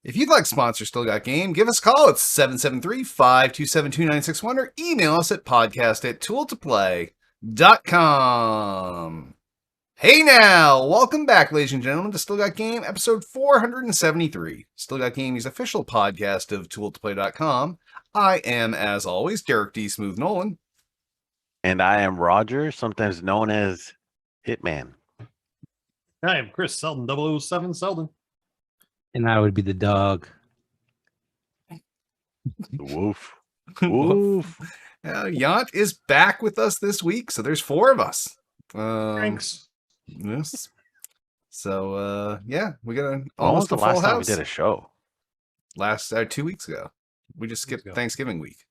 If you'd like to sponsor Still Got Game, give us a call at 773-527-2961 or email us at podcast@tooltoplay.com. Hey now! Welcome back, ladies and gentlemen, to Still Got Game, episode 473. Still Got Game's official podcast of tooltoplay.com. I am, as always, Derek D. Smooth Nolan. And I am Roger, sometimes known as Hitman. I am Chris Selden, 007 Selden. And I would be the dog. The wolf. Woof. Yant is back with us this week, so there's four of us. Thanks. Yes. So, yeah, we got When almost was the a full last time we house. did a show? 2 weeks ago. We just skipped Thanksgiving week.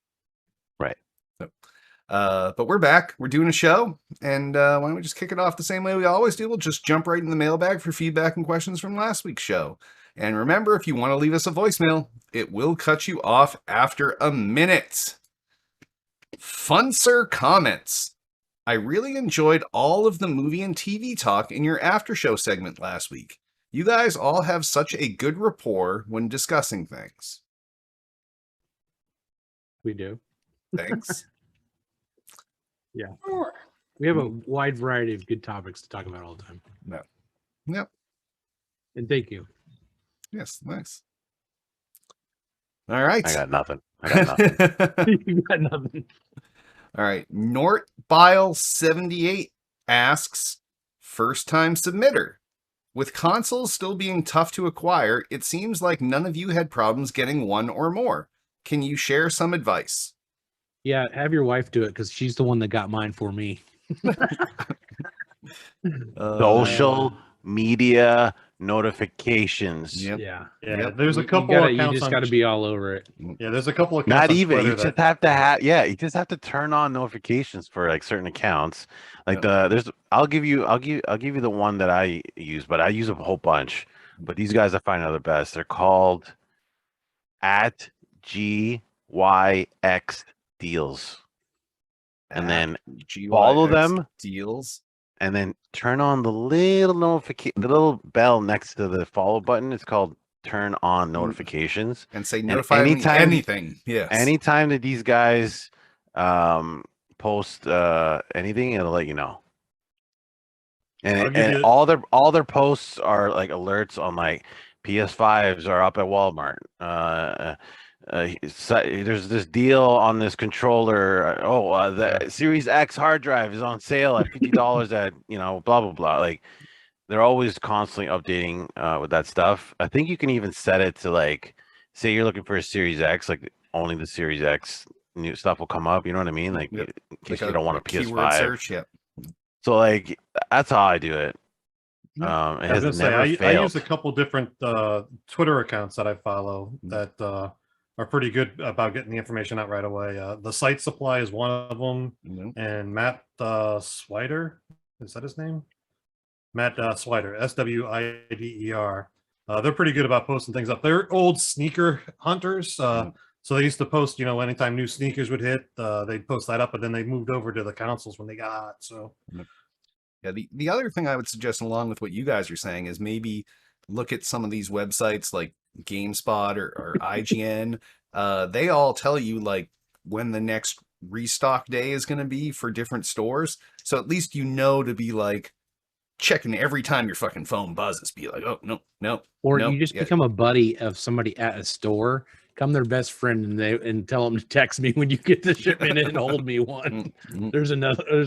Right. So, but we're back. We're doing a show. And why don't we just kick it off the same way we always do? We'll just jump right in the mailbag for feedback and questions from last week's show. And remember, if you want to leave us a voicemail, it will cut you off after a minute. Funser comments. I really enjoyed all of the movie and TV talk in your after show segment last week. You guys all have such a good rapport when discussing things. We do. Thanks. Yeah. We have a wide variety of good topics to talk about all the time. No. Yep. And thank you. Yes, nice. All right. I got nothing. You got nothing. All right. Nortbile78 asks, first time submitter. With consoles still being tough to acquire, it seems like none of you had problems getting one or more. Can you share some advice? Yeah, have your wife do it because she's the one that got mine for me. Social media notifications. Yep. Yeah. Yeah, there's a You couple gotta- accounts you just on- got to be all over it. Yeah, there's a couple of Not accounts on even. Twitter You just that- have to have. Yeah, you just have to turn on notifications for like certain accounts. Like there's. I'll give you the one that I use, but I use a whole bunch. But these guys I find are the best. They're called @GYX deals, and then follow them. Deals. And then turn on the little notification, the little bell next to the follow button. It's called turn on notifications. And say notify me anything. Yes. Anytime that these guys post anything, it'll let you know. And all their posts are like alerts on like PS5s are up at Walmart. There's this deal on this controller. The Series X hard drive is on sale at $50 at blah blah blah. Like they're always constantly updating with that stuff. I think you can even set it to like, say you're looking for a Series X, like only the Series X new stuff will come up. You know what I mean? Like in case you don't want a keyword PS5. search. Yep. So like that's how I do it. It I has was never gonna say, failed. I use a couple different Twitter accounts that I follow that are pretty good about getting the information out right away. The Site Supply is one of them, and Matt Swider, is that his name? Matt Swider, SWIDER. They're pretty good about posting things up. They're old sneaker hunters, so they used to post, anytime new sneakers would hit, they'd post that up, but then they moved over to the consoles when they got hot. So. Yeah, the other thing I would suggest, along with what you guys are saying, is maybe look at some of these websites like GameSpot or IGN. They all tell you like when the next restock day is going to be for different stores. So at least to be like checking every time your fucking phone buzzes. Be like, oh, no. Or you just become a buddy of somebody at a store. Become their best friend and tell them to text me when you get the shipment in and hold me one. There's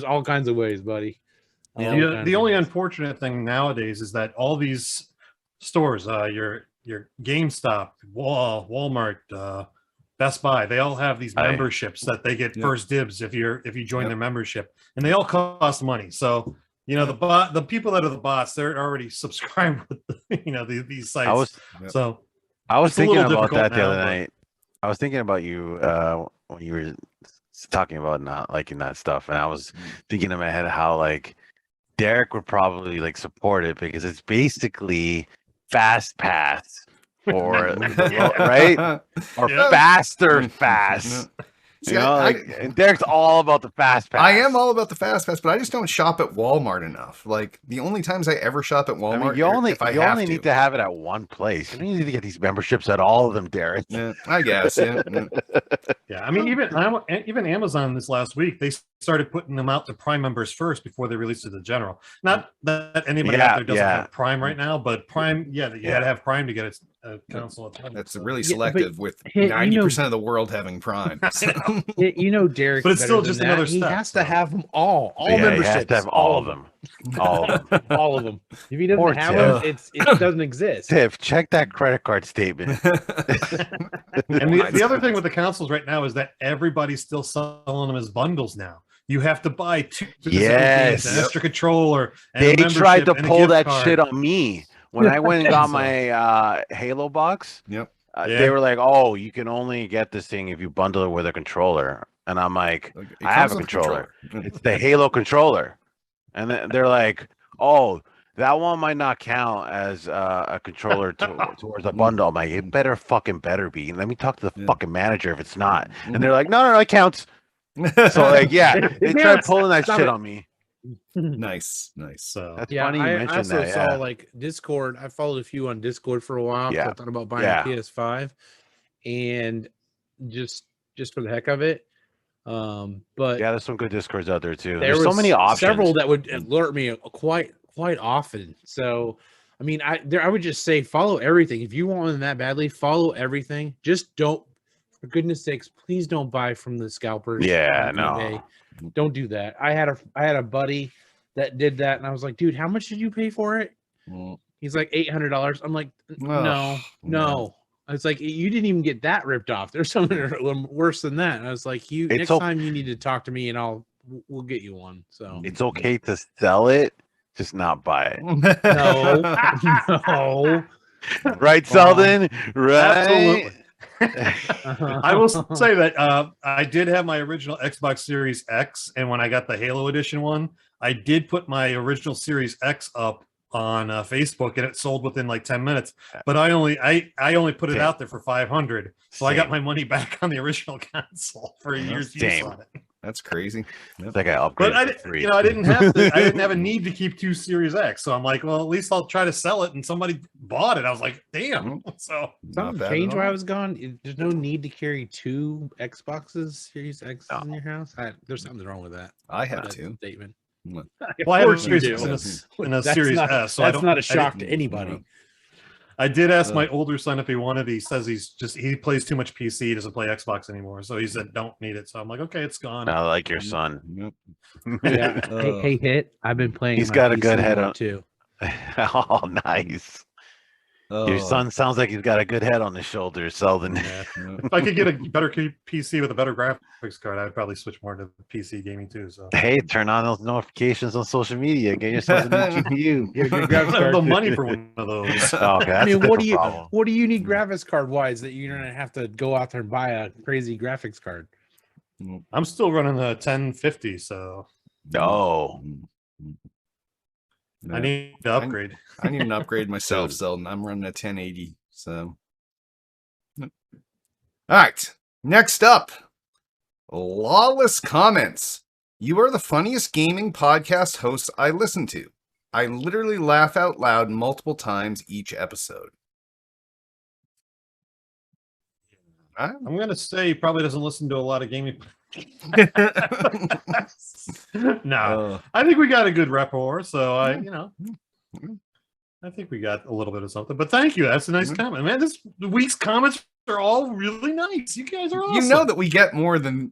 all kinds of ways, buddy. Yeah, the only unfortunate thing nowadays is that all these stores, your GameStop, Walmart, Best Buy, they all have these memberships that they get first dibs if you join their membership, and they all cost money. So the people that are the bots, they're already subscribed with these sites. I was thinking about that the other night. I was thinking about you when you were talking about not liking that stuff, and I was thinking in my head how like Derek would probably like support it because it's basically Fast Pass or right or faster fast. See, You know, and Derek's all about the fast pass. I am all about the fast pass, but I just don't shop at Walmart enough. Like the only times I ever shop at Walmart, I mean, you only need need to have it at one place. You don't need to get these memberships at all of them, Derek. Yeah, I guess. Yeah. Yeah, I mean, even Amazon this last week, they started putting them out to Prime members first before they released it to the general. Not that anybody out there doesn't have Prime right now, but Prime, you got to have Prime to get a console. That's really selective with 90% of the world having Prime. So. Derek, but it's still just another He step. has to have them all He memberships. has to have all of them. All of them. All of them. If he doesn't have them, it doesn't exist. Tiff, check that credit card statement. And the other thing with the consoles right now is that everybody's still selling them as bundles now. You have to buy 2 games, an extra controller. And they tried to pull that card. shit on me when I went and got my Halo box. Yep. They were like, "Oh, you can only get this thing if you bundle it with a controller." And I'm like, "I have a controller. It's the Halo controller." And then they're like, "Oh, that one might not count as a controller towards a bundle." I'm like, "It better be. Let me talk to the fucking manager if it's not." And they're like, "No, it counts." So like, they tried pulling that shit on me. Nice. So that's funny you mentioned I also that. saw like Discord. I followed a few on Discord for a while. I thought about buying a PS5, and just for the heck of it. But there's some good Discords out there too. There's so many options. Several that would alert me quite often. So I mean, I would just say follow everything. If you want them that badly, follow everything. Just don't, for goodness sakes, please don't buy from the scalpers. Yeah, no. Don't do that. I had a buddy that did that, and I was like, dude, how much did you pay for it? He's like $800. I'm like, no. I was like, you didn't even get that ripped off. There's something a little worse than that. And I was like, next time you need to talk to me, and we'll get you one. So it's okay to sell it, just not buy it. No. Right, Selden? Right. Absolutely. I will say that I did have my original Xbox Series X, and when I got the Halo Edition one, I did put my original Series X up on Facebook, and it sold within like 10 minutes. But I only put it out there for 500, so I got my money back on the original console for a year's use on it. That's crazy. Yep. Like I upgraded. But I didn't have a need to keep 2 Series X, so I'm like, well, at least I'll try to sell it. And somebody bought it. I was like, damn. So something changed while I was gone. There's no need to carry 2 Xboxes Series X in your house. There's something wrong with that. I have 2. Well, Statement. I have a Series X and a Series S, so that's not a shock to anybody. I did ask my older son if he wanted. He says he plays too much PC. He doesn't play Xbox anymore. So he said, don't need it. So I'm like, okay, it's gone. I like your son. Yeah. Hey, Hit. I've been playing. He's got a good head on too. Oh, nice. Your son sounds like he's got a good head on his shoulders, Selden. Yeah. If I could get a better PC with a better graphics card, I'd probably switch more to PC gaming too. So hey, turn on those notifications on social media. Get yourself a new GPU. Get a graphics card. The money for one of those. Okay, that's I mean, what do you need graphics card wise that you're gonna have to go out there and buy a crazy graphics card? I'm still running the 1050, so no. I need to upgrade. I need an upgrade myself, Selden. I'm running a 1080. So, all right. Next up, Lawless Comments. You are the funniest gaming podcast hosts I listen to. I literally laugh out loud multiple times each episode. I'm going to say he probably doesn't listen to a lot of gaming. No, I think we got a good rapport. So I think we got a little bit of something. But thank you. That's a nice comment, man. This week's comments are all really nice. You guys are awesome. You know that we get more than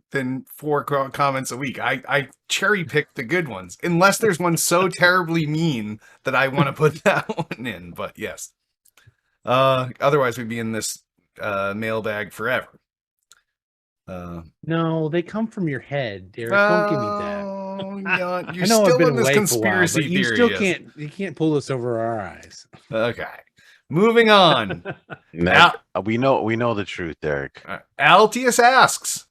4 comments a week. I cherry pick the good ones, unless there's one so terribly mean that I want to put that one in. But yes, otherwise we'd be in this mailbag forever. No, they come from your head, Derek. Don't give me that. You're still in this conspiracy theory. You still can't pull this over our eyes. Okay, moving on. We know the truth, Derek. Altius asks,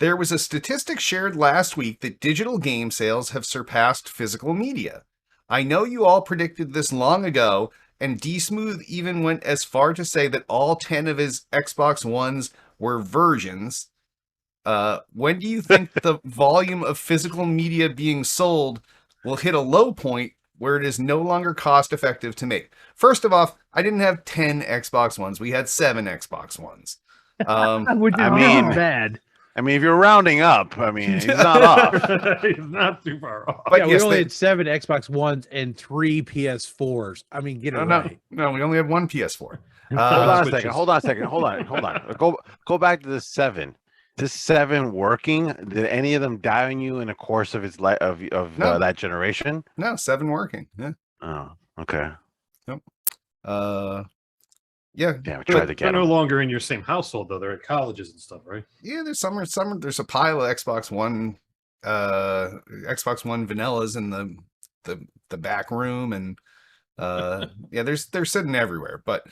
there was a statistic shared last week that digital game sales have surpassed physical media. I know you all predicted this long ago, and D-Smooth even went as far to say that all 10 of his Xbox Ones were versions. When do you think the volume of physical media being sold will hit a low point where it is no longer cost effective to make? First of all, I didn't have 10 Xbox Ones. We had 7 Xbox Ones. Which is bad. I mean, if you're rounding up, I mean, he's not off. He's not too far off. But Yeah, yes, we only they- had 7 Xbox Ones and 3 PS4s. I mean, get it right. No, we only had 1 PS4. Hold on a Switches. second. Hold on. Go back to the 7. This 7 working? Did any of them die on you in the course of its No. that generation? No, 7 working. Yeah. Oh, okay. Yeah. Damn, I tried to They're get no them. longer in your same household though. They're at colleges and stuff, right? Yeah, there's some there's a pile of Xbox One vanillas in the back room, and yeah, they're sitting everywhere. But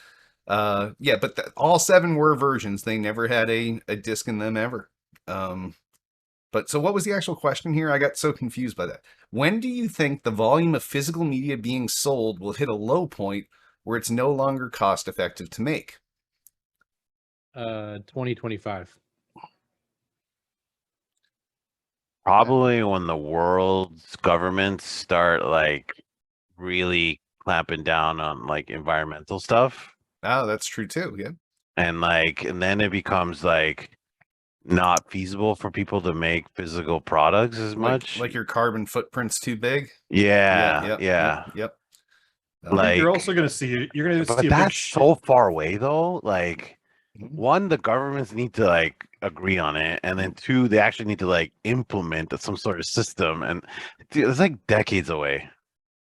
yeah, but all 7 were versions. They never had a disc in them ever. But so what was the actual question here? I got so confused by that. When do you think the volume of physical media being sold will hit a low point where it's no longer cost effective to make? 2025. Probably when the world's governments start like really clamping down on like environmental stuff, Oh, that's true too. Yeah. and then it becomes like not feasible for people to make physical products as much. Like your carbon footprint's too big. yeah. Yep. Like, You're also going to see. You're going to but see a big that's so far away though. Like, Mhm. one, the governments need to like agree on it, and then 2, they actually need to like implement some sort of system, and dude, it's like decades away.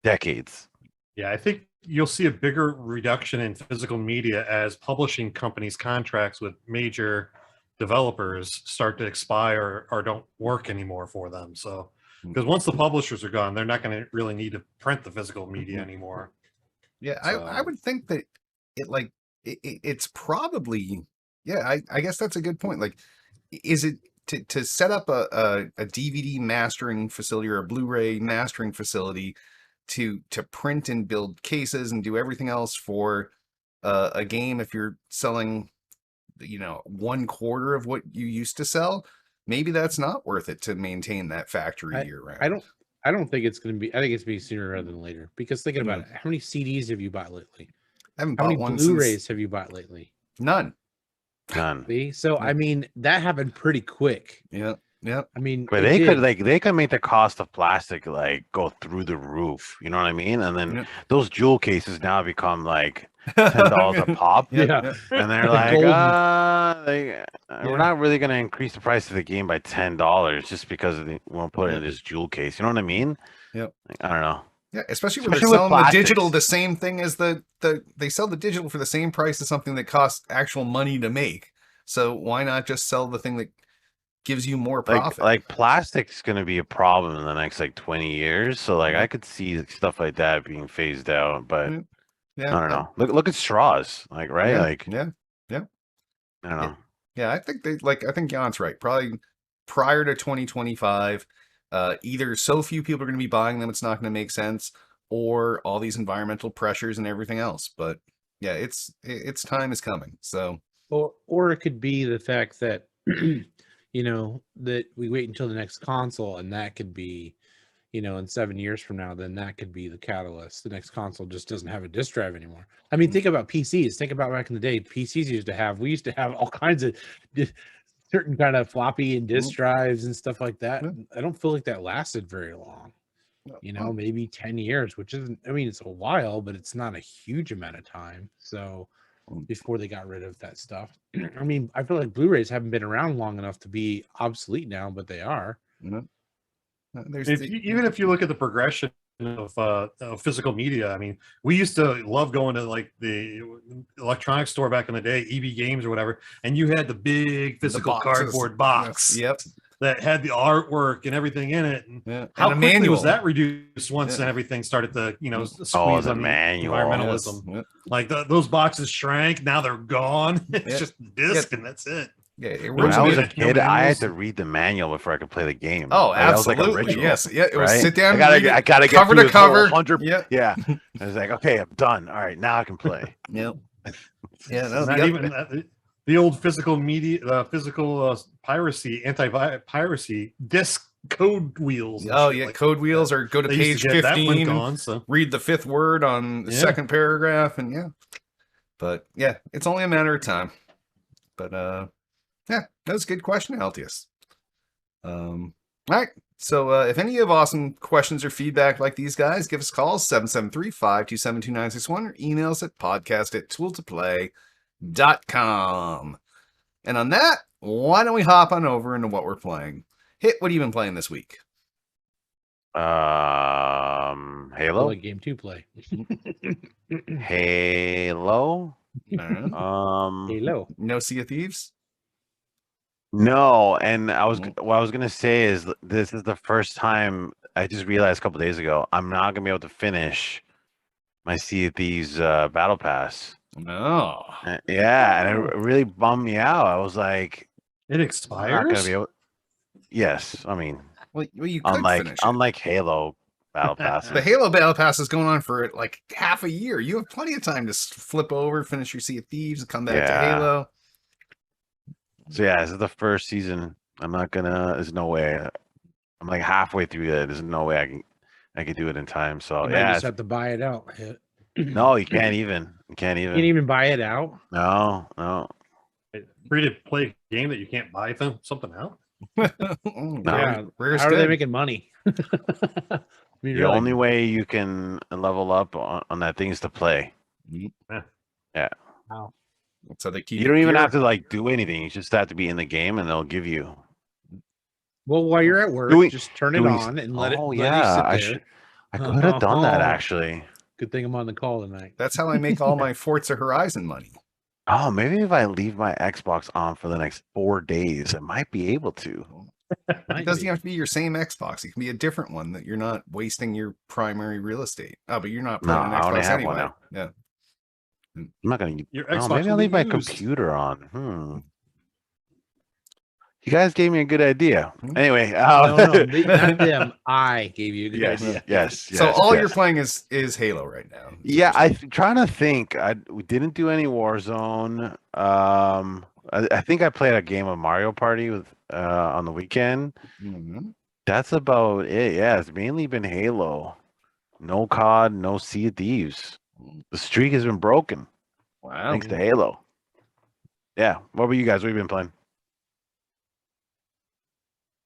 Decades. Yeah, I think you'll see a bigger reduction in physical media as publishing companies' contracts with major developers start to expire or don't work anymore for them. So, because once the publishers are gone, they're not going to really need to print the physical media anymore. Yeah, So- I would think that it's probably, yeah, I guess that's a good point. Like, is it to set up a DVD mastering facility or a Blu-ray mastering facility to print and build cases and do everything else for a game? If you're selling, 1/4 of what you used to sell, maybe that's not worth it to maintain that factory year round. I don't think it's going to be. I think it's be sooner rather than later. Because thinking about it, how many CDs have you bought lately? I haven't How bought many one Blu-rays since have you bought lately? none. None. See, so I mean that happened pretty quick. Yeah. I mean, But it they could did. they could make the cost of plastic like go through the roof. You know what I mean? And then Yeah. those jewel cases now become like $10 a pop. Yeah. And they're The like, golden- we're Yeah. not really gonna increase the price of the game by $10 just because we'll put it in this jewel case. You know what I mean? Yep. I don't know. Yeah, especially when Especially they're with selling the digital plastics. the same thing as they sell the digital for the same price as something that costs actual money to make. So why not just sell the thing that gives you more profit? Like plastic's gonna be a problem in the next like 20 years. So like I could see stuff like that being phased out, but Yeah, I don't know. Look at straws, like right? Yeah, Like yeah, I don't know. yeah. I think Jan's right. Probably prior to 2025, either so few people are going to be buying them, it's not going to make sense, or all these environmental pressures and everything else. But yeah, its time is coming. So Or it could be the fact that that we wait until the next console, and that could be, in 7 years from now, then that could be the catalyst. The next console just doesn't have a disk drive anymore. I mean, think about PCs. Think about back in the day, PCs we used to have all kinds of certain kind of floppy and disk drives and stuff like that. Yeah. I don't feel like that lasted very long. Maybe 10 years, which isn't, I mean, it's a while, but it's not a huge amount of time. So before they got rid of that stuff, I mean, I feel like Blu-rays haven't been around long enough to be obsolete now, but they are. Even if you look at the progression of physical media, I mean, we used to love going to like the electronics store back in the day, EB Games or whatever, and you had the big physical boxes. cardboard box Yep. that had the artwork and everything in it. And Yeah. how And a quickly manual. was that reduced once Yeah. everything started to, squeeze Oh, the on manual. environmentalism? Yes. Like those boxes shrank, now they're gone. It's Yeah. just disc and that's it. Yeah. When I was a Originally, kid, I had manuals. to read the manual before I could play the game. oh, Like, that was like a absolutely. ritual, Yes. Yeah. It was right? sit down. I read it, gotta get cover through to this whole cover. 100. Yeah. Yeah. I was like, okay, I'm done. All right, now I can play. Yep. Yeah. No, Not the even the old physical media, physical piracy, anti-piracy disc code wheels. And Oh shit yeah, like code that. wheels, or go to They used page to get that one 15, gone, so read the 5th word on the Yeah. 2nd paragraph, and yeah. But yeah, it's only a matter of time. But yeah, that was a good question, Altius. All right. So if any of you have awesome questions or feedback like these guys, give us a call, 773-527-2961, or email us at podcast@tooltoplay.com. And on that, why don't we hop on over into what we're playing? Hit, what have you been playing this week? Halo. Like game 2 play. Halo. Halo. No Sea of Thieves? No, and what I was gonna say is this is the first time I just realized a couple days ago I'm not gonna be able to finish my Sea of Thieves battle pass. No. Yeah, and it really bummed me out. I was like, it I'm not expires. gonna be able. Yes, I mean, Well, you could finish it. unlike Halo battle passes. The Halo Battle Pass is going on for like half a year. You have plenty of time to flip over, finish your Sea of Thieves, and come back to Yeah. Halo. So yeah, this is the first season. I'm not gonna. There's no way. I'm like halfway through it. There's no way I can do it in time. So You might yeah, just have to buy it out. no, you can't even. You can't You even. can't even buy it out. No. Free to play game that you can't buy something out. Yeah. Rarest How are they good. making money? I mean, The only way you can level up on that thing is to play. Wow. So they keep You don't even gear. have to like do anything. You just have to be in the game, and they'll give you. Well, while you're at work, Doing- just turn it doing- on and let it. Oh let yeah, you sit there. I could have done that actually. Good thing I'm on the call tonight. That's how I make all my Forza Horizon money. Oh, maybe if I leave my Xbox on for the next 4 days, I might be able to. It doesn't have to be your same Xbox. It can be a different one that you're not wasting your primary real estate. Oh, but you're not No, playing an I only Xbox have anyway. one now. Yeah. I'm not gonna. Your No, Xbox maybe I'll will be leave my used. computer on. You guys gave me a good idea. Hmm. Anyway, No, not them. I gave you a good yes, idea. yes. So yes, all yes. you're playing is Halo right now. Yeah, trying to think. We didn't do any Warzone. I think I played a game of Mario Party with on the weekend. Mhm. That's about it. Yeah, it's mainly been Halo. No COD, no Sea of Thieves. The streak has been broken Wow. thanks to Halo. Yeah. What about you guys? What have you been playing?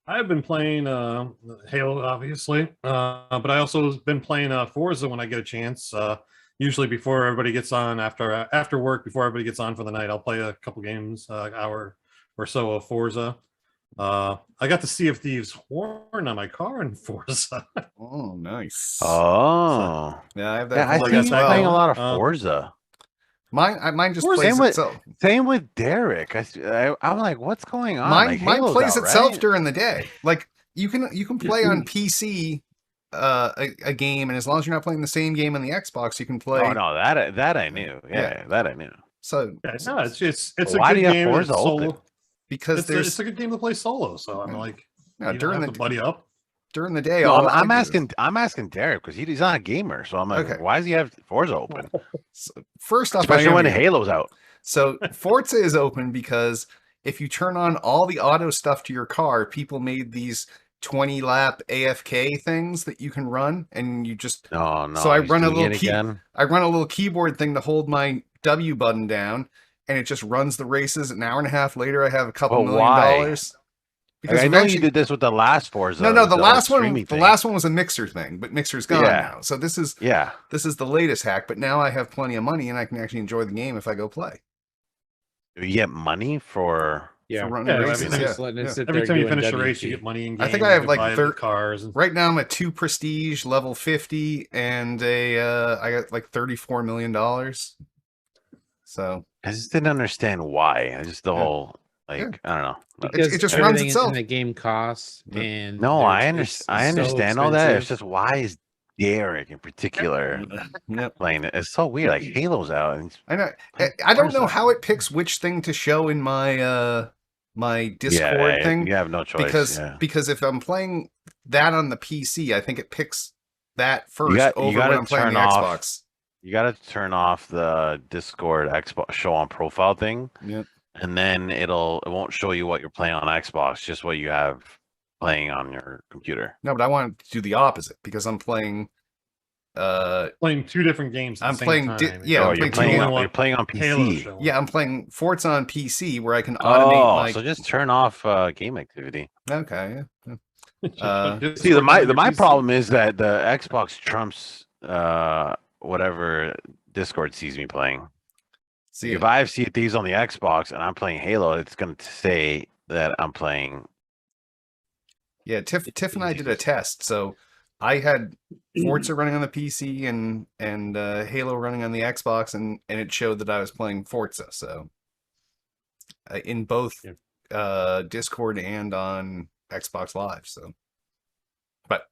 I've been playing Halo, obviously, but I also been playing Forza when I get a chance. Usually before everybody gets on, after work, before everybody gets on for the night, I'll play a couple games, hour or so of Forza. I got the Sea of Thieves horn on my car in Forza. Oh, nice. Oh, Yeah, I have that. yeah. I horn see as you well. playing a lot of Uh, Forza. Mine just Forza- plays Same with- itself. Same with Derek. I'm like, what's going on? Mine Like, Halo's plays out, itself right? during the day. Like you can play on PC a game, and as long as you're not playing the same game on the Xbox, you can play. Oh no, that I knew. Yeah, that I knew. So yeah, no, it's a Why good do you have game. Forza It's open? solo. because It's a good game to play solo. So I'm Yeah. like, no, you don't have to buddy up. during the day. No, all I'm I do- asking Derek because he's not a gamer. So I'm like, Okay. why does he have Forza open? So, first off, Especially I when am- Halo's out. So Forza is open because if you turn on all the auto stuff to your car, people made these 20-lap AFK things that you can run, and you just No. So I he's run a doing little it key- again. I run a little keyboard thing to hold my W button down, and it just runs the races. An hour and a half later, I have a couple But $1 why? million. Because Like, I know you eventually- did this with the last Forza. No, the whole last one. streaming The thing. last one was a Mixer thing, but Mixer's gone Yeah. now. So this is Yeah. the latest hack. But now I have plenty of money, and I can actually enjoy the game if I go play. You get money for. Yeah. For running Yeah, races. every- Yeah. Just letting it Yeah. sit Every there time you doing finish a race, you WT. get money in game. I think I have, you like, buy cars. And... Right now I'm at 2 prestige, level 50, and I got like $34 million. So I just didn't understand why. I just the Yeah. whole like Yeah. I don't know. Because it just runs everything itself. in the game costs, Yeah. and No, I it's understand so all that. It's expensive. just why is Derek in particular Yep. playing it? It's so weird. Like Halo's out. And I know. Play I don't know Forza. how it picks which thing to show in my my Discord thing. You have no choice. Because if I'm playing that on the PC, I think it picks that first You over gotta when I'm playing the turn off- Xbox. You got to turn off the Discord Xbox show on profile thing. Yep. and then it won't show you what you're playing on Xbox, just what you have playing on your computer. No, but I want to do the opposite because I'm playing. Playing 2 different games at I'm the same playing. time. Yeah, I'm you're playing. you're playing on Halo PC. showing. Yeah, I'm playing Forza on PC where I can automate my. So just turn off game activity. Okay. Yeah. See, my problem is that the Xbox trumps whatever Discord sees me playing. See, If I have Sea of Thieves on the Xbox and I'm playing Halo, it's going to say that I'm playing. yeah, Tiff and I did a test, so I had Forza running on the PC and Halo running on the Xbox, and it showed that I was playing Forza. So in both Discord and on Xbox Live. So, but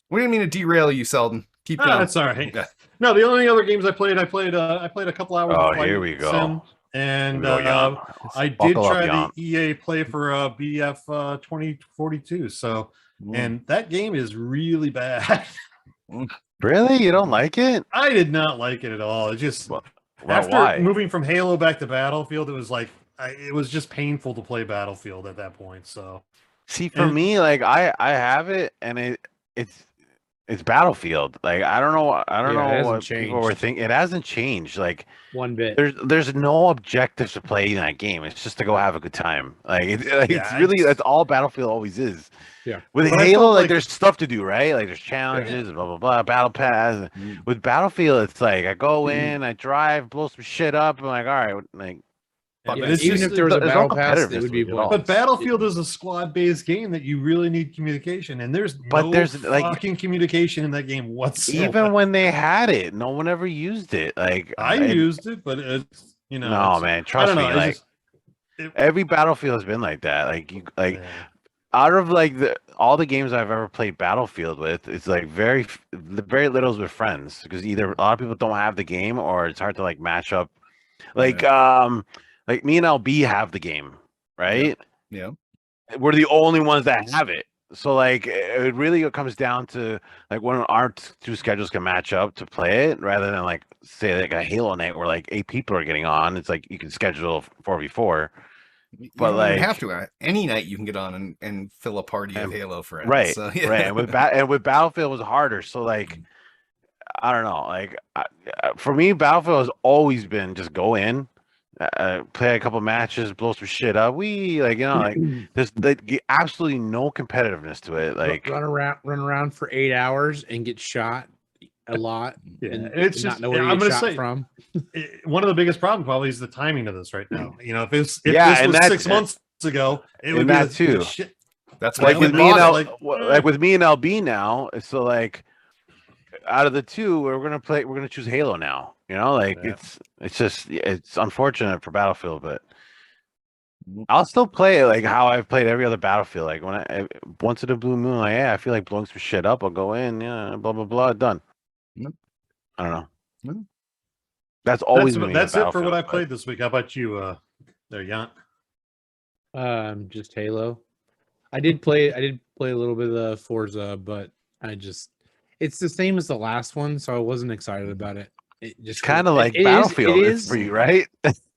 we didn't mean to derail you, Selden. Keep going. That's all right. Yeah. No, the only other games I played a couple hours. Oh, of Flight here we go. Sim, and Here we go, I did Buckle up, try Jan. the EA Play for BF 2042. So, and that game is really bad. Really? You don't like it? I did not like it at all. It just after why? moving from Halo back to Battlefield, it was like it was just painful to play Battlefield at that point. So, See, for me, like I have it, and it's Battlefield. Like I don't know it what hasn't people were changed. thinking. It hasn't changed. Like one bit. there's no objective to play in that game. It's just to go have a good time. Like it's Yeah, really that's all Battlefield always is. Yeah. With But I Halo, felt like like- there's stuff to do, right? Like there's challenges, blah blah blah, battle pass. With Battlefield, it's like I go in, I drive, blow some shit up. I'm like, all right, like. but Yeah, it's even just, if there was a there's no battle pass, it competitiveness would be to it at all. but Battlefield is a squad-based game that you really need communication, and there's But no there's, like- fucking communication in that game whatsoever. Even when they had it, no one ever used it. Like I used it, but it's no, it's- man. I Trust don't know. me. it's Like just- every Battlefield has been like that. Like yeah. out of like all the games I've ever played Battlefield with, it's like very little is with friends because either a lot of people don't have the game or it's hard to like match up. Like me and LB have the game, right? Yeah. We're the only ones that have it. So like it really comes down to like when our two schedules can match up to play it rather than like say like a Halo night where like 8 people are getting on. It's like you can schedule 4v4. You But, don't like- even have to. Any night you can get on and fill a party of And- Halo friends. Right, So, yeah. right. And with Battlefield it was harder. So like I don't know. Like for me, Battlefield has always been just go in, play a couple matches, blow some shit up. Like there's like absolutely no competitiveness to it. Like run around for 8 hours and get shot a lot. Yeah, and it's not just know where I'm you gonna get shot say from. one of the biggest problems probably is the timing of this right now. You know, if this and was that's- 6 months ago, it and would be that the too. shit. That's why like we with me and bought it. like with me and LB now, it's so like out of the two, we're gonna choose Halo now. You know, like Yeah. it's unfortunate for Battlefield, but I'll still play it like how I've played every other Battlefield. Like when once in a blue moon, like yeah, I feel like blowing some shit up. I'll go in, yeah, blah blah blah, done. Yep. I don't know. Yep. That's always been me with That's it for what Battlefield, I but- played this week. How about you, there, Jan? Just Halo. I did play a little bit of Forza, but it's the same as the last one, so I wasn't excited about it. It just It's kind of like it is- Battlefield it is is for you, right?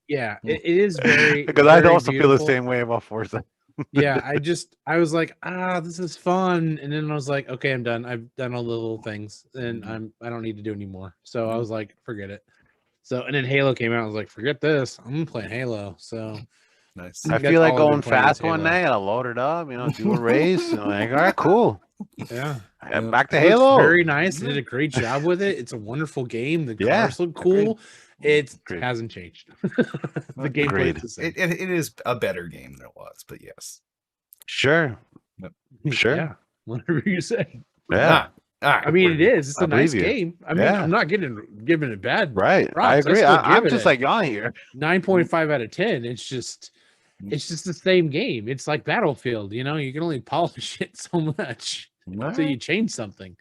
Yeah, it is very Because I very also feel beautiful. the same way about Forza. Yeah, I was like, this is fun, and then I was like, okay, I'm done. I've done all the little things, and I don't need to do anymore. So I was like, forget it. So and then Halo came out. I was like, forget this. I'm playing Halo. So Nice. I That's feel like all I've going been playing is fast one Halo. night, I'll load it up, do a race, and like, all right, cool. yeah, Back to it looks Halo. very nice. They did a great job with it. It's a wonderful game. The Yeah, cars look cool. It Agreed. hasn't changed. The gameplay Agreed. is the same. It is a better game than it was, but yes. Sure. Sure. Yeah, whatever you say. Yeah. All right. I mean, it is. It's I a nice believe you. game. I mean, Yeah. I'm not giving it bad. Right. I Props, I agree. still I'm give it just a- like on here. 9.5 out of 10. It's just the same game. It's like Battlefield, you can only polish it so much until you change something,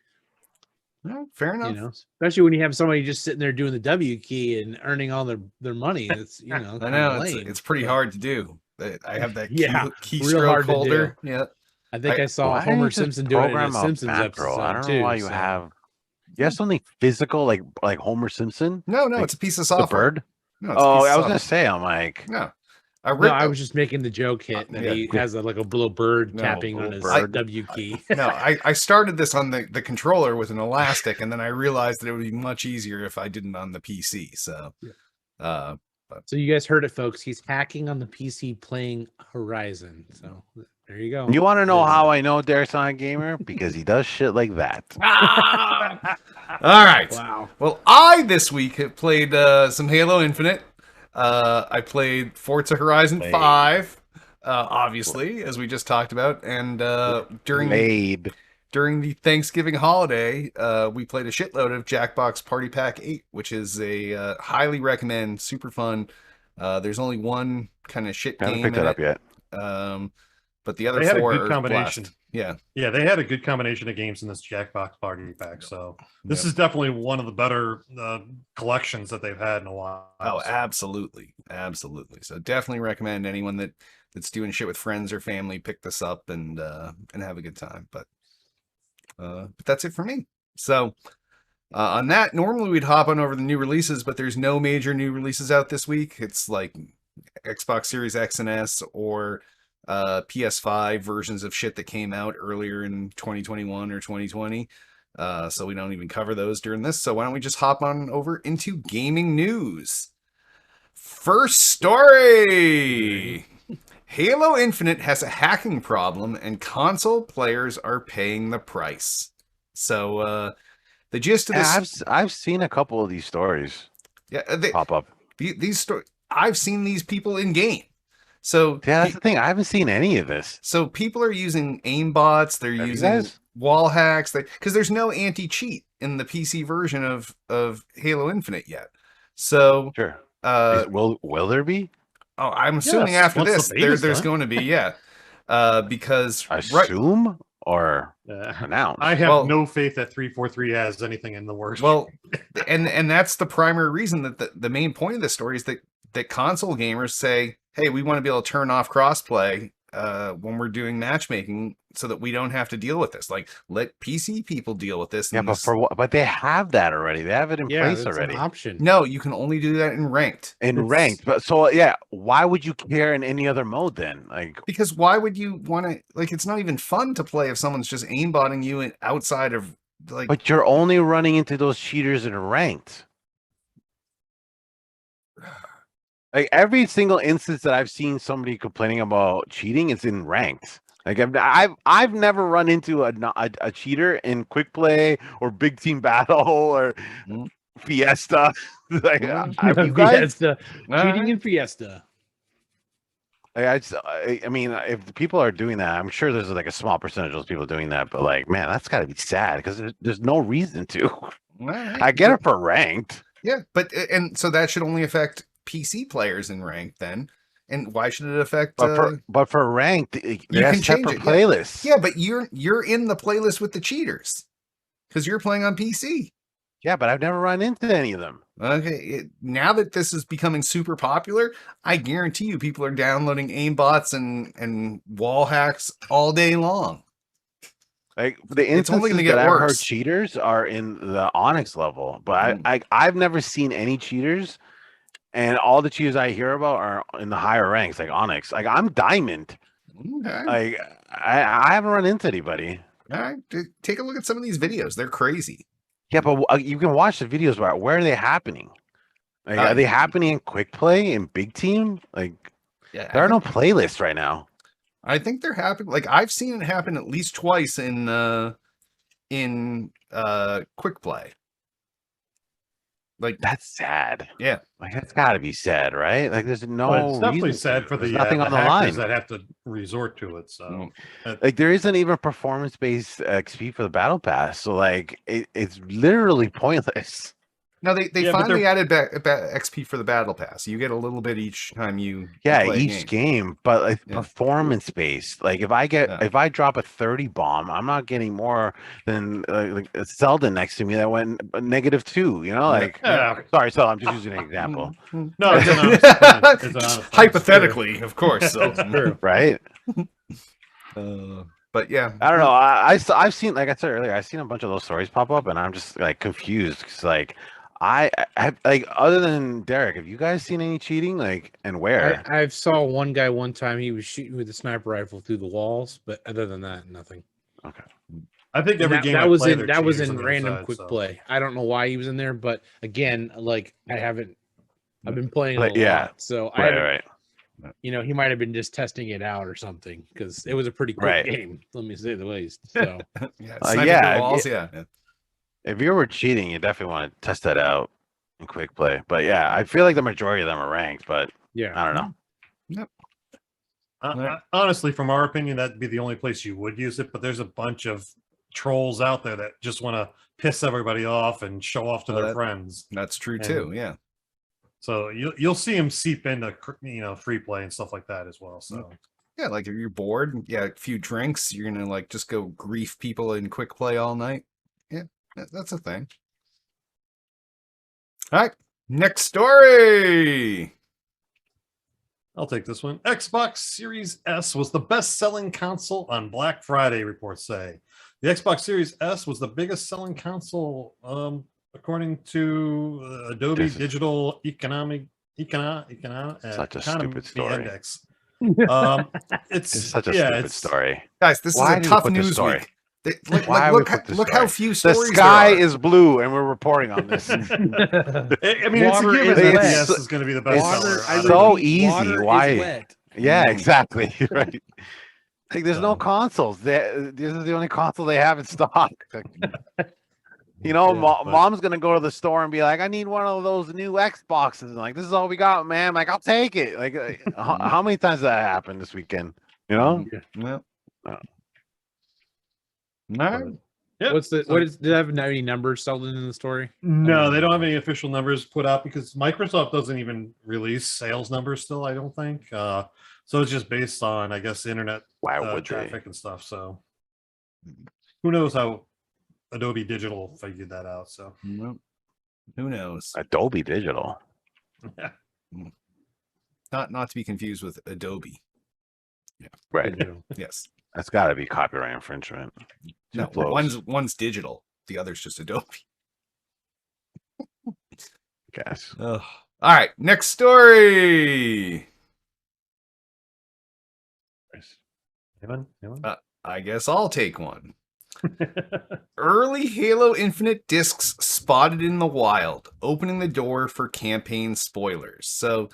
Fair enough. especially when you have somebody just sitting there doing the W key and earning all their money. It's I know it's pretty hard to do. I have that Yeah, keystroke real hard to holder. Yeah. I think I saw Why don't you Homer just Simpson do it in a program Simpsons macro? episode I don't know too. why you so- have something physical like Homer Simpson, No, Like it's a piece of the software. bird. No, it's a Oh, piece of I was gonna software. say, I'm like, No. No, I was just making the joke hit that yeah. he has like a little bird No, tapping on his bird. W key. I started this on the controller with an elastic, and then I realized that it would be much easier if I did it on the PC. So, So you guys heard it, folks. He's hacking on the PC playing Horizon. So there you go. You want to know how I know Derek's not a gamer? Because he does shit like that. all right. Wow. Well, I this week have played some Halo Infinite. I played Forza Horizon 5, obviously, as we just talked about, and during the Thanksgiving holiday, we played a shitload of Jackbox Party Pack 8, which is a highly recommend, super fun. There's only one kind of shit I haven't game picked in that it, up yet. but the other They had a four good are combination. blast. Yeah, Yeah, they had a good combination of games in this Jackbox Party Pack. So this Yeah. is definitely one of the better collections that they've had in a while. Oh, So, absolutely. So definitely recommend anyone that's doing shit with friends or family pick this up and have a good time. But that's it for me. So on that, normally we'd hop on over the new releases, but there's no major new releases out this week. It's like Xbox Series X and S or PS5 versions of shit that came out earlier in 2021 or 2020. So we don't even cover those during this. So why don't we just hop on over into gaming news? First story! Halo Infinite has a hacking problem and console players are paying the price. So the gist of this... I've seen a couple of these stories pop up. I've seen these people in game. So yeah, that's the thing. I haven't seen any of this. So people are using aimbots. They're using wall hacks. Because there's no anti-cheat in the PC version of Halo Infinite yet. So sure. Will there be? Oh, I'm assuming after this there's going to be because assume or announce. I have no faith that 343 has anything in the works. Well, and that's the primary reason that the main point of this story is that console gamers say, hey, we want to be able to turn off crossplay when we're doing matchmaking so that we don't have to deal with this. Like, let PC people deal with this. Yeah, but for what? But they have that already. They have it in place already. An option. No, you can only do that in ranked. But so yeah, why would you care in any other mode then? Like, because why would you want to? Like, it's not even fun to play if someone's just aimbotting you outside of like. But you're only running into those cheaters in ranked. Like every single instance that I've seen somebody complaining about cheating is in ranked. Like I've never run into a cheater in quick play or big team battle or Fiesta. Like you guys, Fiesta. Cheating in Fiesta. I mean, if the people are doing that, I'm sure there's like a small percentage of those people doing that. But like, man, that's got to be sad because there's no reason to. I get it for ranked. Yeah, but and so that should only affect PC players in ranked then. And why should it affect? But for ranked, you can change it. Playlists. Yeah, but you're in the playlist with the cheaters because you're playing on PC. Yeah, but I've never run into any of them. Okay, now that this is becoming super popular, I guarantee you people are downloading aimbots and wall hacks all day long. Like the instances that I've heard cheaters are in the Onyx level, but I've never seen any cheaters. And all the cheaters I hear about are in the higher ranks, like Onyx. Like I'm Diamond. Okay. Like I haven't run into anybody. All right, take a look at some of these videos. They're crazy. Yeah, but you can watch the videos about where are they happening? Like, are they happening in quick play in big team? Like, there are no playlists right now. I think they're happening. Like I've seen it happen at least twice in quick play. Like that's sad. Yeah, like that's got to be sad, right? Like there's no. Well, it's definitely sad for the nothing on the hackers line that have to resort to it. So, like there isn't even performance-based XP for the battle pass, so like it's literally pointless. No, they finally added back XP for the battle pass. You get a little bit each time you play each game, but like performance based. Like if I drop a 30 bomb, I'm not getting more than like Zelda next to me that went -2. You know, like sorry, Zelda. I'm just using an example. No, it's hypothetically, of course. So, right. But yeah, I don't know. I've seen, like I said earlier, I've seen a bunch of those stories pop up, and I'm just like confused because like I have like other than Derek, have you guys seen any cheating? Like, and where? I saw one guy one time. He was shooting with a sniper rifle through the walls, but other than that, nothing. Okay. I think every game that I was play, in there are that was cheaters in on the random inside, quick so. play. I don't know why he was in there, but again, like I haven't. I've been playing But a yeah, lot, so I Right, haven't. right, You know, he might have been just testing it out or something because it was a pretty quick Right. game. Let me say the least. So Yeah, Uh, sniping yeah, through if walls. Yeah. if you were cheating, you definitely want to test that out in quick play. But yeah, I feel like the majority of them are ranked, but yeah, I don't know. Yep. Honestly, from our opinion, that'd be the only place you would use it. But there's a bunch of trolls out there that just want to piss everybody off and show off to their friends. That's true And too. Yeah. So you'll see them seep into free play and stuff like that as well. So Yeah, like if you're bored, yeah, a few drinks, you're gonna like just go grief people in quick play all night. Yeah, that's a thing. All right, next story. I'll take this one. Xbox Series S was the best-selling console on Black Friday, reports say. The Xbox Series S was the biggest selling console, according to Adobe Digital Economy Such a stupid story. Index. It's such a stupid story. Guys, this Why is a did we tough put this news story? week. Why we Look, put this look how story? few The stories sky there are. is blue, and we're reporting on this. I mean, Water it's a given is that the wet. S is going to be the best Water- seller. I out of so it. easy. Water Why? is wet. Yeah, exactly. Right. Like, there's no So- consoles. This is the only console they have in stock. You know, Yeah, but- mom's gonna go to the store and be like, "I need one of those new Xboxes." And like, this is all we got, man. Like, I'll take it. Like, how many times did that happen this weekend? You know? Yeah. Oh. No. Yeah, What's the so- what is? Did I have any numbers sold in the story? No, they don't have any official numbers put out because Microsoft doesn't even release sales numbers still, I don't think. So it's just based on, I guess, internet Why would they? traffic and stuff. So who knows how Adobe Digital figured that out. So No. Who knows? Adobe Digital. yeah, Not to be confused with Adobe. Right. Yes. That's got to be copyright infringement. No, Too close. one's digital. The other's just Adobe. Guess. Ugh. All right, next story. anyone? I guess I'll take one. Early Halo Infinite discs spotted in the wild, opening the door for campaign spoilers. So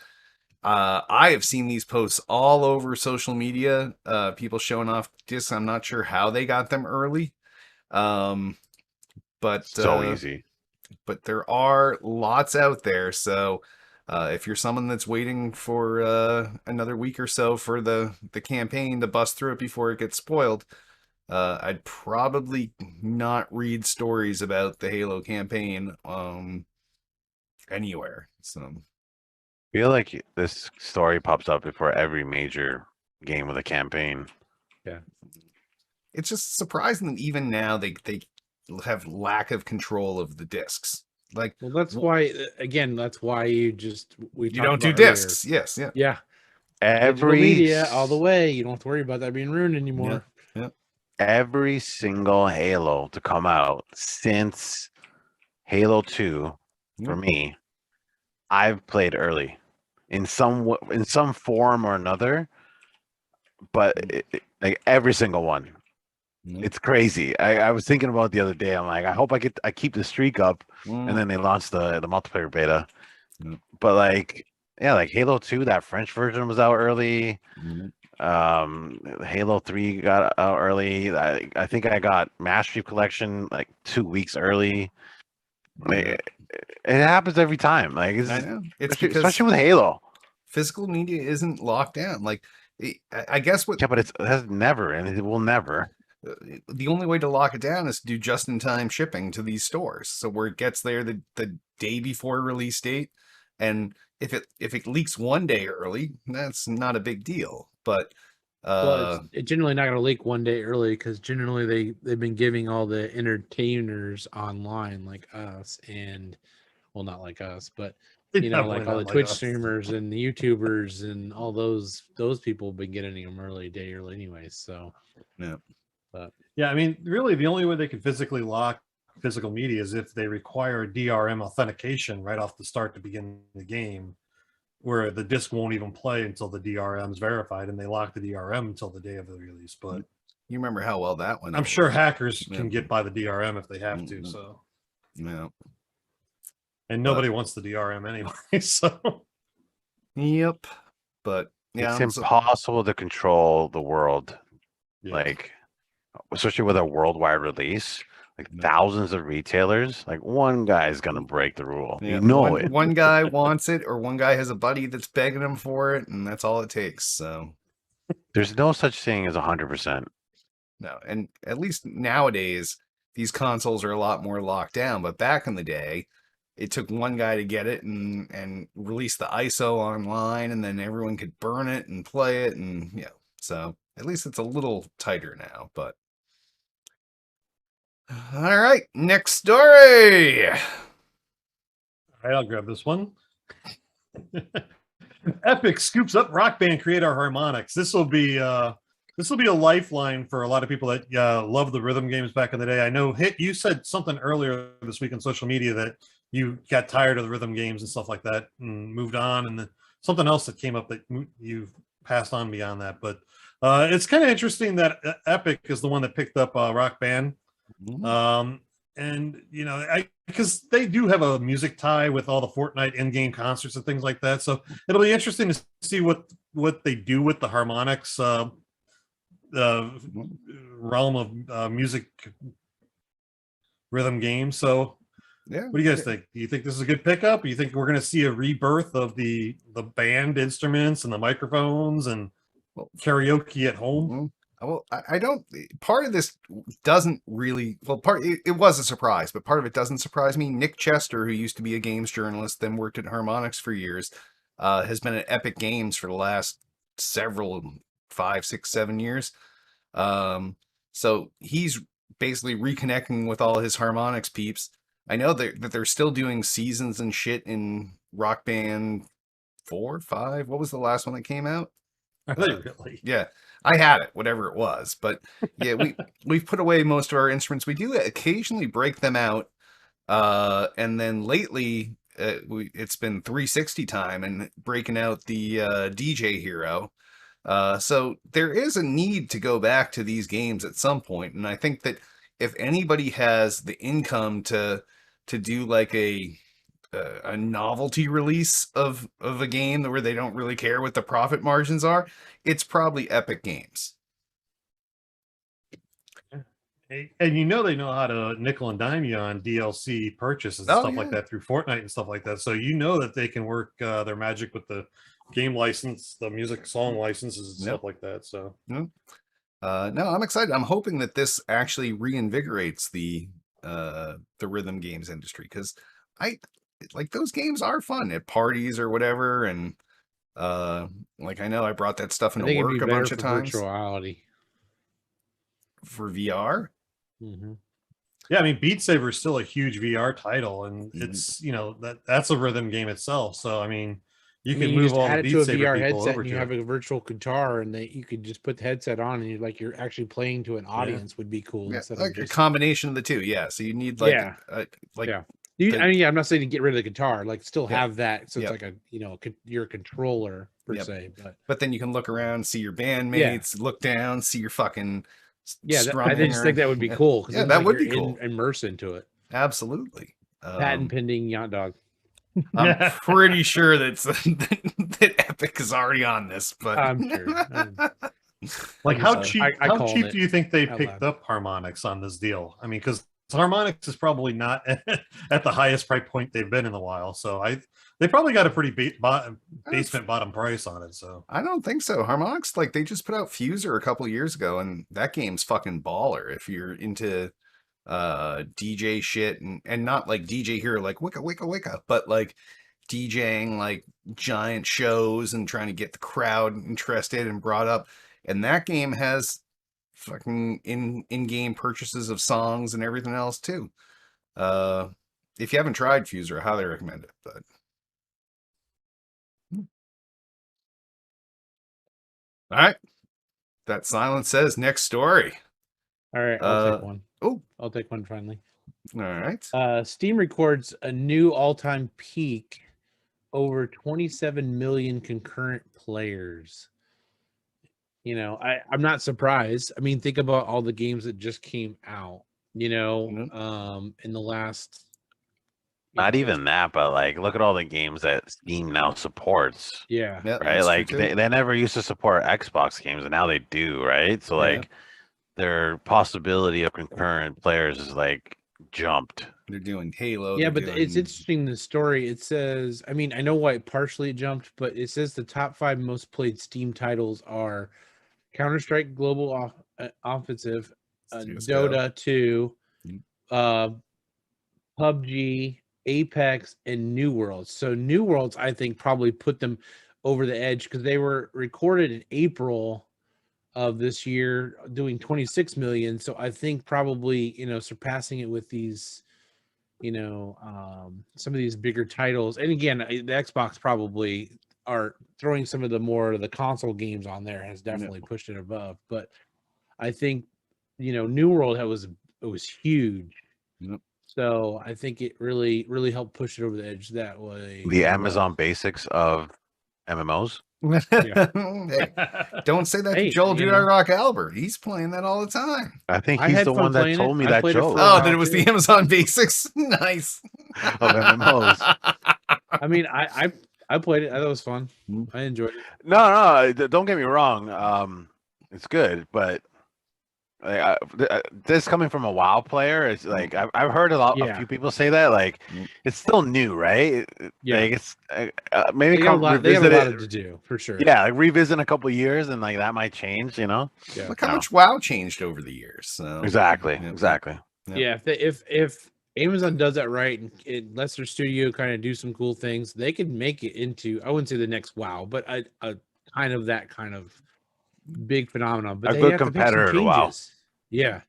I have seen these posts all over social media, people showing off discs. I'm not sure how they got them early. But So easy. But there are lots out there. So if you're someone that's waiting for another week or so for the campaign to bust through it before it gets spoiled, I'd probably not read stories about the Halo campaign anywhere. So I feel like this story pops up before every major game with a campaign. it's just surprising that even now they have lack of control of the discs. Like, Well, that's why. Again, that's why you don't do discs. Yes, yeah. Yeah, digital Every media all the way. You don't have to worry about that being ruined anymore. every single Halo to come out since Halo 2 for me, I've played early in some form or another, but like every single one. It's crazy. I was thinking about it the other day. I'm like, I hope I keep the streak up. And then they launched the multiplayer beta. But like, yeah, like Halo 2, that French version was out early. Halo 3 got out early. I think I got Mastery Collection like 2 weeks early. Like, it happens every time. Like, I know. It's especially with Halo. Physical media isn't locked down. Like, I guess what Yeah, but it has never, and it will never. the only way to lock it down is to do just-in-time shipping to these stores. So where it gets there the day before release date, and if it leaks one day early, that's not a big deal. But Well, it's generally not going to leak one day early because generally they've been giving all the entertainers online like us and, well, not like us, but you know, like all the Twitch streamers and the YouTubers and all those people have been getting them day early anyways. So yeah. Yeah, I mean, really, the only way they can physically lock physical media is if they require DRM authentication right off the start to begin the game, where the disc won't even play until the DRM is verified, and they lock the DRM until the day of the release. But you remember how well that went. I'm sure hackers Yeah. can get by the DRM if they have to. So yeah, and nobody wants the DRM anyway. So yep. But yeah, it's impossible to control the world, yeah. like especially with a worldwide release. Like thousands of retailers, like one guy's gonna break the rule. Yeah, You know it. One guy wants it, or one guy has a buddy that's begging him for it, and that's all it takes. So there's no such thing as 100%. No, and at least nowadays these consoles are a lot more locked down. But back in the day, it took one guy to get it and release the ISO online, and then everyone could burn it and play it, and so at least it's a little tighter now. But all right, next story. All right, I'll grab this one. Epic scoops up Rock Band creator Harmonix. This will be a lifeline for a lot of people that love the rhythm games back in the day. I know, Hit, you said something earlier this week on social media that you got tired of the rhythm games and stuff like that and moved on, and then something else that came up that you've passed on beyond that. But it's kind of interesting that Epic is the one that picked up Rock Band. And because they do have a music tie with all the Fortnite in-game concerts and things like that, so it'll be interesting to see what they do with the Harmonix realm of music rhythm games. So yeah, what do you guys think? Do you think this is a good pickup? Do you think we're going to see a rebirth of the band instruments and the microphones and karaoke at home? Well, I don't. Part of this doesn't really. Well, it was a surprise, but part of it doesn't surprise me. Nick Chester, who used to be a games journalist, then worked at Harmonix for years, has been at Epic Games for the last 5, 6, 7 years. So he's basically reconnecting with all his Harmonix peeps. I know that they're still doing seasons and shit in Rock Band 4, 5. What was the last one that came out? Are they really? Yeah. I had it, whatever it was, but yeah, we've put away most of our instruments. We do occasionally break them out, and then lately it's been 360 time and breaking out the DJ Hero. So there is a need to go back to these games at some point, and I think that if anybody has the income to do like a novelty release of a game where they don't really care what the profit margins are, it's probably Epic Games. And they know how to nickel and dime you on DLC purchases and stuff like that through Fortnite and stuff like that. So that they can work their magic with the game license, the music song licenses and stuff like that. So no, I'm excited. I'm hoping that this actually reinvigorates the rhythm games industry, because like those games are fun at parties or whatever, and like I know I brought that stuff into work a bunch of times. Virtuality for VR. Mm-hmm. Yeah, I mean, Beat Saber is still a huge VR title, and it's that's a rhythm game itself. So I mean, you can move all the Beat Saber people over to you have a virtual guitar, and you could just put the headset on, and you're actually playing to an audience. Would be cool. Yeah, like a combination of the two. Yeah, so you need I'm not saying to get rid of the guitar, like still have that. So it's like your controller per se. But then you can look around, see your bandmates, look down, see your fucking I just think that would be cool. Yeah, that would be cool. Immerse into it. Absolutely. Patent pending yacht dog. I'm pretty sure that Epic is already on this, but I'm sure. Like how cheap do you think they picked up Harmonix on this deal? I mean, because Harmonix is probably not at the highest price point they've been in a while, so they probably got a pretty basement bottom price on it. So I don't think so. Harmonix, like, they just put out Fuser a couple years ago, and that game's fucking baller if you're into DJ shit and not like DJ Hero, like wicca, but like DJing like giant shows and trying to get the crowd interested and brought up. And that game has fucking in-game purchases of songs and everything else too. If you haven't tried Fuser, I highly recommend it. But all right, that silence says next story. All right, I'll take one. Oh, I'll take one finally. All right. Steam records a new all-time peak, over 27 million concurrent players. You know, I'm not surprised. I mean, think about all the games that just came out, you know, in the last. Not even that, but like, look at all the games that Steam now supports. Yeah. Yep, Right. that's Like true, too. they never used to support Xbox games, and now they do. Right. So like, their possibility of concurrent players is like jumped. They're doing Halo. Yeah, they're but it's doing- interesting, the story. It says, I mean, I know why it partially jumped, but it says the top 5 most played Steam titles are Counter-Strike Global Offensive, CS:GO. Dota 2, Mm. PUBG, Apex, and New Worlds. So New Worlds, I think, probably put them over the edge because they were recorded in April of this year, doing 26 million. So I think probably, you know, surpassing it with these, you know, some of these bigger titles. And again, the Xbox probably are throwing some of the more of the console games on there, has definitely pushed it above. But I think, you know, New World it was huge. Yep. So I think it really helped push it over the edge that way. The as Amazon well. basics of MMOs. Hey, don't say that Hey, to Joel you Dude know. Rock Albert. He's playing that all the time. I think I he's had the fun one that playing told it. me I that played it joke for- Oh, wow, then it was the too. Amazon Basics. Nice. of MMOs. I mean, I played it. I thought it was fun. Mm. I enjoyed it. No, don't get me wrong. It's good, but like, this coming from a WoW player, it's like I've heard a Yeah. few people say that. Like, it's still new, right? Yeah. Like it's maybe They got a lot, they have a revisit lot it. to do for sure. Yeah, like revisit in a couple of years, and like that might change. You know? Yeah. Look how No. much WoW changed over the years. So Exactly. Yeah. Exactly. Yeah, if Amazon does that right and it lets their studio kind of do some cool things, they could make it into, I wouldn't say the next WoW, but a kind of that kind of big phenomenon. But A they good have to make some competitor to WoW. changes. Yeah,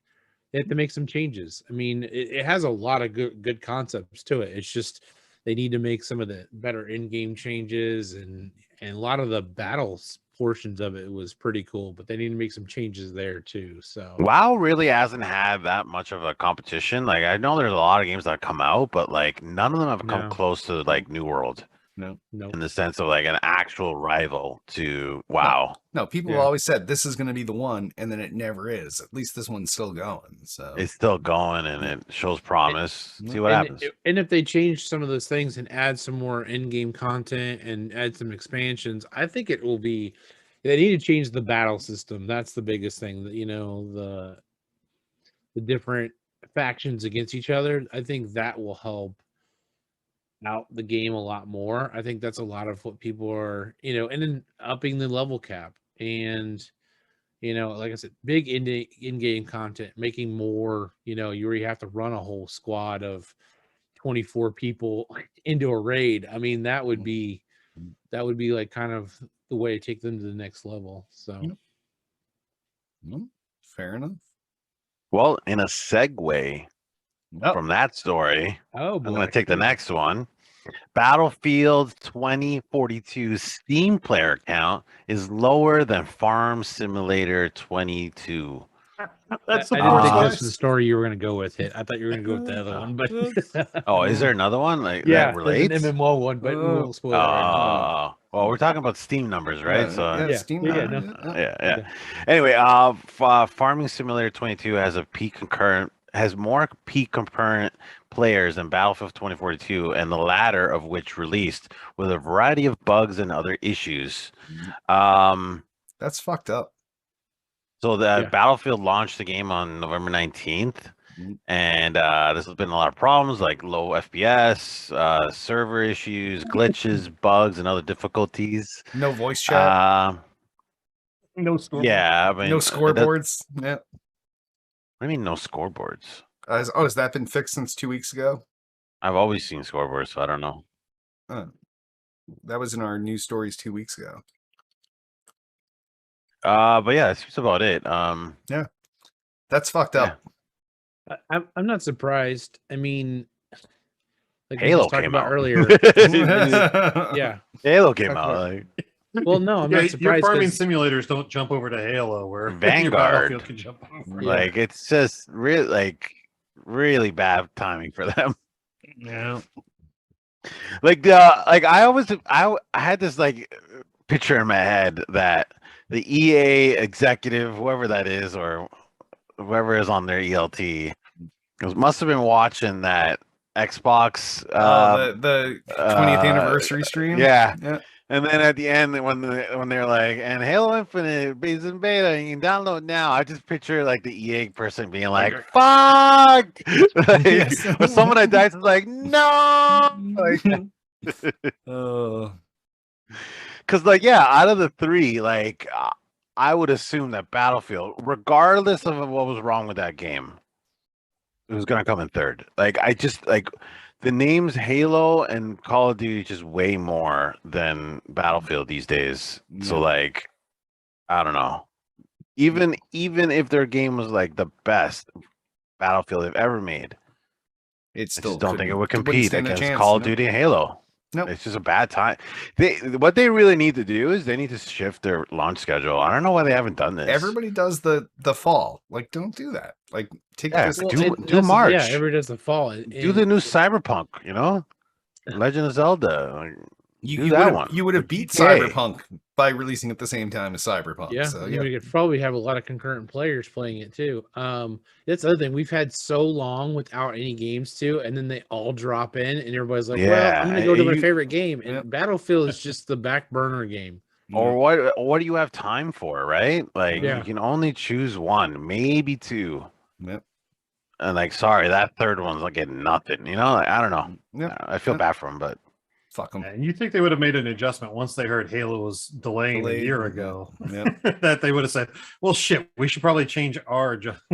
they have to make some changes. I mean, it has a lot of good concepts to it. It's just they need to make some of the better in-game changes, and a lot of the battles portions of it was pretty cool, but they need to make some changes there too. So WoW really hasn't had that much of a competition. Like I know there's a lot of games that come out, but like none of them have come No. close to like New World no, no. in the sense of like an actual rival to WoW. no. People Yeah. have always said this is going to be the one, and then it never is. At least this one's still going. So It's still going and it shows promise. See what and, happens. and if they change some of those things and add some more in-game content and add some expansions, I think it will be. They need to change the battle system. That's the biggest thing. That, you know, the different factions against each other. I think that will help out the game a lot more. I think that's a lot of what people are, you know, and then upping the level cap and, you know, like I said, big in-game content, making more, you know, you already have to run a whole squad of 24 people into a raid. I mean, that would be like kind of the way to take them to the next level. So fair enough. Well, in a segue Oh, from that story, oh I'm boy. going to take the next one. Battlefield 2042 Steam player count is lower than Farm Simulator 22. That's I the didn't think Ah. this was the story you were going to go with. I thought you were going to go with the other one, but Oh, is there another one like yeah, that relates? there's an MMO one, but we won't spoil it right now. Well, we're talking about Steam numbers, right? yeah, Steam. Yeah. Anyway, Farming Simulator 22 has more peak concurrent players than Battlefield 2042, and the latter of which released with a variety of bugs and other issues. That's fucked up. So the Yeah. Battlefield launched the game on November 19th, Mhm. and this has been a lot of problems like low FPS, server issues, glitches, bugs, and other difficulties. No voice chat. No score. Yeah, I mean, no scoreboards. Yeah. What do you mean no scoreboards? Has that been fixed since 2 weeks ago? I've always seen scoreboards, so I don't know. That was in our news stories 2 weeks ago. But yeah, that's about it. That's fucked up. I'm not surprised. I mean, like we Halo just talked came about out earlier. Yeah. Halo came Talk out. about- Like, Well, no, I'm Yeah, not your surprised. farming 'Cause- simulators don't jump over to Halo, where your Vanguard. Battlefield can jump over. Yeah. like it's just really like really bad timing for them. Yeah. Like I had this like picture in my head that the EA executive, whoever that is, or whoever is on their ELT, must have been watching that Xbox. The 20th anniversary stream. Yeah. Yeah. And then at the end, when they're like, and Halo Infinite is in beta, you can download now. I just picture like the EA person being like, "Fuck!" like, Yes. or someone at Dice is like, "No!" Like, Oh. because like, yeah, out of the three, like, I would assume that Battlefield, regardless of what was wrong with that game, it was gonna come in third. Like, I just like the names Halo and Call of Duty just way more than Battlefield these days. So Yeah. like, I don't know. Even if their game was like the best Battlefield they've ever made, It's I still just don't think it would wouldn't compete stand a against chance, Call of no. Duty and Halo. Nope. It's just a bad time. What they really need to do is they need to shift their launch schedule. I don't know why they haven't done this. Everybody does the fall. Like, don't do that. Like, take Yeah, this. do March. Yeah, everybody does the fall. Do the new Cyberpunk, you know? Legend of Zelda. Like, do that one. You would have beat GTA. Cyberpunk by releasing at the same time as Cyberpunk. Yeah, So, you could probably have a lot of concurrent players playing it too. That's the other thing. We've had so long without any games too, and then they all drop in, and everybody's like, "Well, I'm gonna go to my favorite game." And Yep. Battlefield is just the back burner game. Or what do you have time for, right? Like Yeah. you can only choose one, maybe two. Yep. And like, sorry, that third one's like getting nothing. You know, like, I don't know. Yep. I feel bad for him, but Fuck them. And you think they would have made an adjustment once they heard Halo was delaying a year ago? Yep. That they would have said, "Well, shit, we should probably change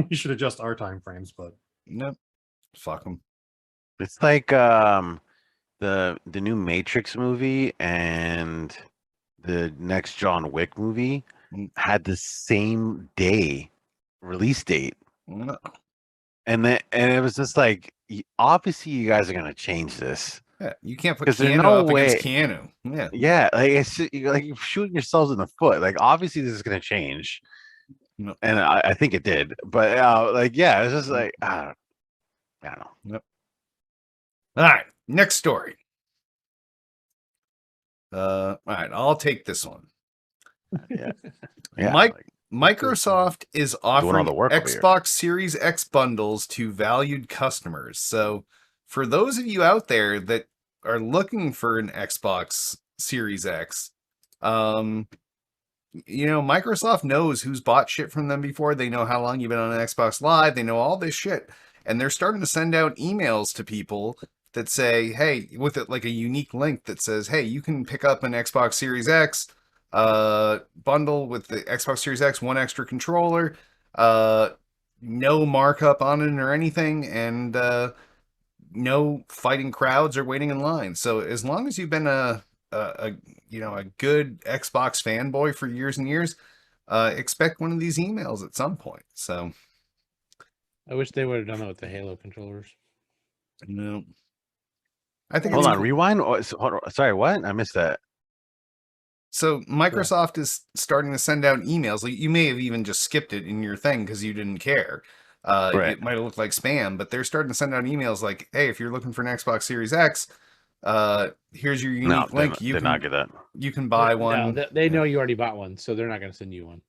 we should adjust our time frames." But Nope. Fuck them. it's like the new Matrix movie and the next John Wick movie had the same day release date. No. And it was just like, obviously you guys are gonna change this. Yeah, you can't put 'Cause there's Keanu no up against way- Keanu. Yeah. Yeah, like it's like you're shooting yourselves in the foot. Like obviously this is gonna change, No. and I think it did. But like yeah, it's just like I don't know. All right. Next story. All right, I'll take this one. Yeah, Mike- like, Microsoft is offering all the work over here. Xbox Series X bundles to valued customers. So, for those of you out there that are looking for an Xbox Series X, Microsoft knows who's bought shit from them before. They know how long you've been on an Xbox Live. They know all this shit. And they're starting to send out emails to people that say, hey, with it like a unique link that says, hey, you can pick up an Xbox Series X bundle with the Xbox Series X, one extra controller, no markup on it or anything, and no fighting crowds or waiting in line. So as long as you've been a good Xbox fanboy for years and years, expect one of these emails at some point. So I wish they would have done that with the Halo controllers. no, I think Hold it's on, rewind. Sorry, what? I missed that. So Microsoft is starting to send out emails. Like, you may have even just skipped it in your thing because you didn't care. Right. It might have looked like spam, but they're starting to send out emails like, "Hey, if you're looking for an Xbox Series X, here's your unique link. Did not get that. You can buy one." No, they know you already bought one, so they're not going to send you one.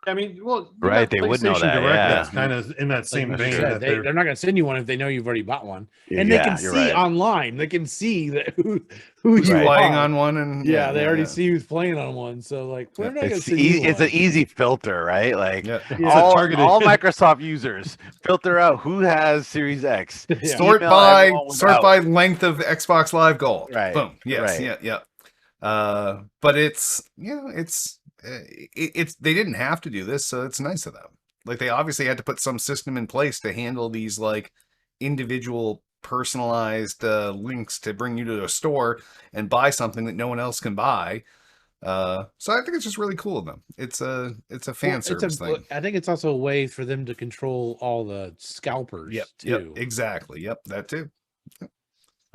I mean, well, Right, they would know that, yeah. That's kind of in that same Like vein. you said, That they're not going to send you one if they know you've already bought one, and Yeah, they can see you're right. online. They can see that who Who's you playing are. on one, and Yeah, they already see who's playing on one. So like, we're not going to It's send you it's an one. easy filter, right? Like Yeah. It's a all targeted- Microsoft users filter out who has Series X. Yeah. Sort Email by everyone without. length of Xbox Live Gold. Right, Boom. Yes. right. Yeah. But it's they didn't have to do this, so it's nice of them. Like, they obviously had to put some system in place to handle these like individual personalized links to bring you to a store and buy something that no one else can buy. So I think it's just really cool of them. It's a fan service thing. I think it's also a way for them to control all the scalpers too. Exactly. Yep, that too.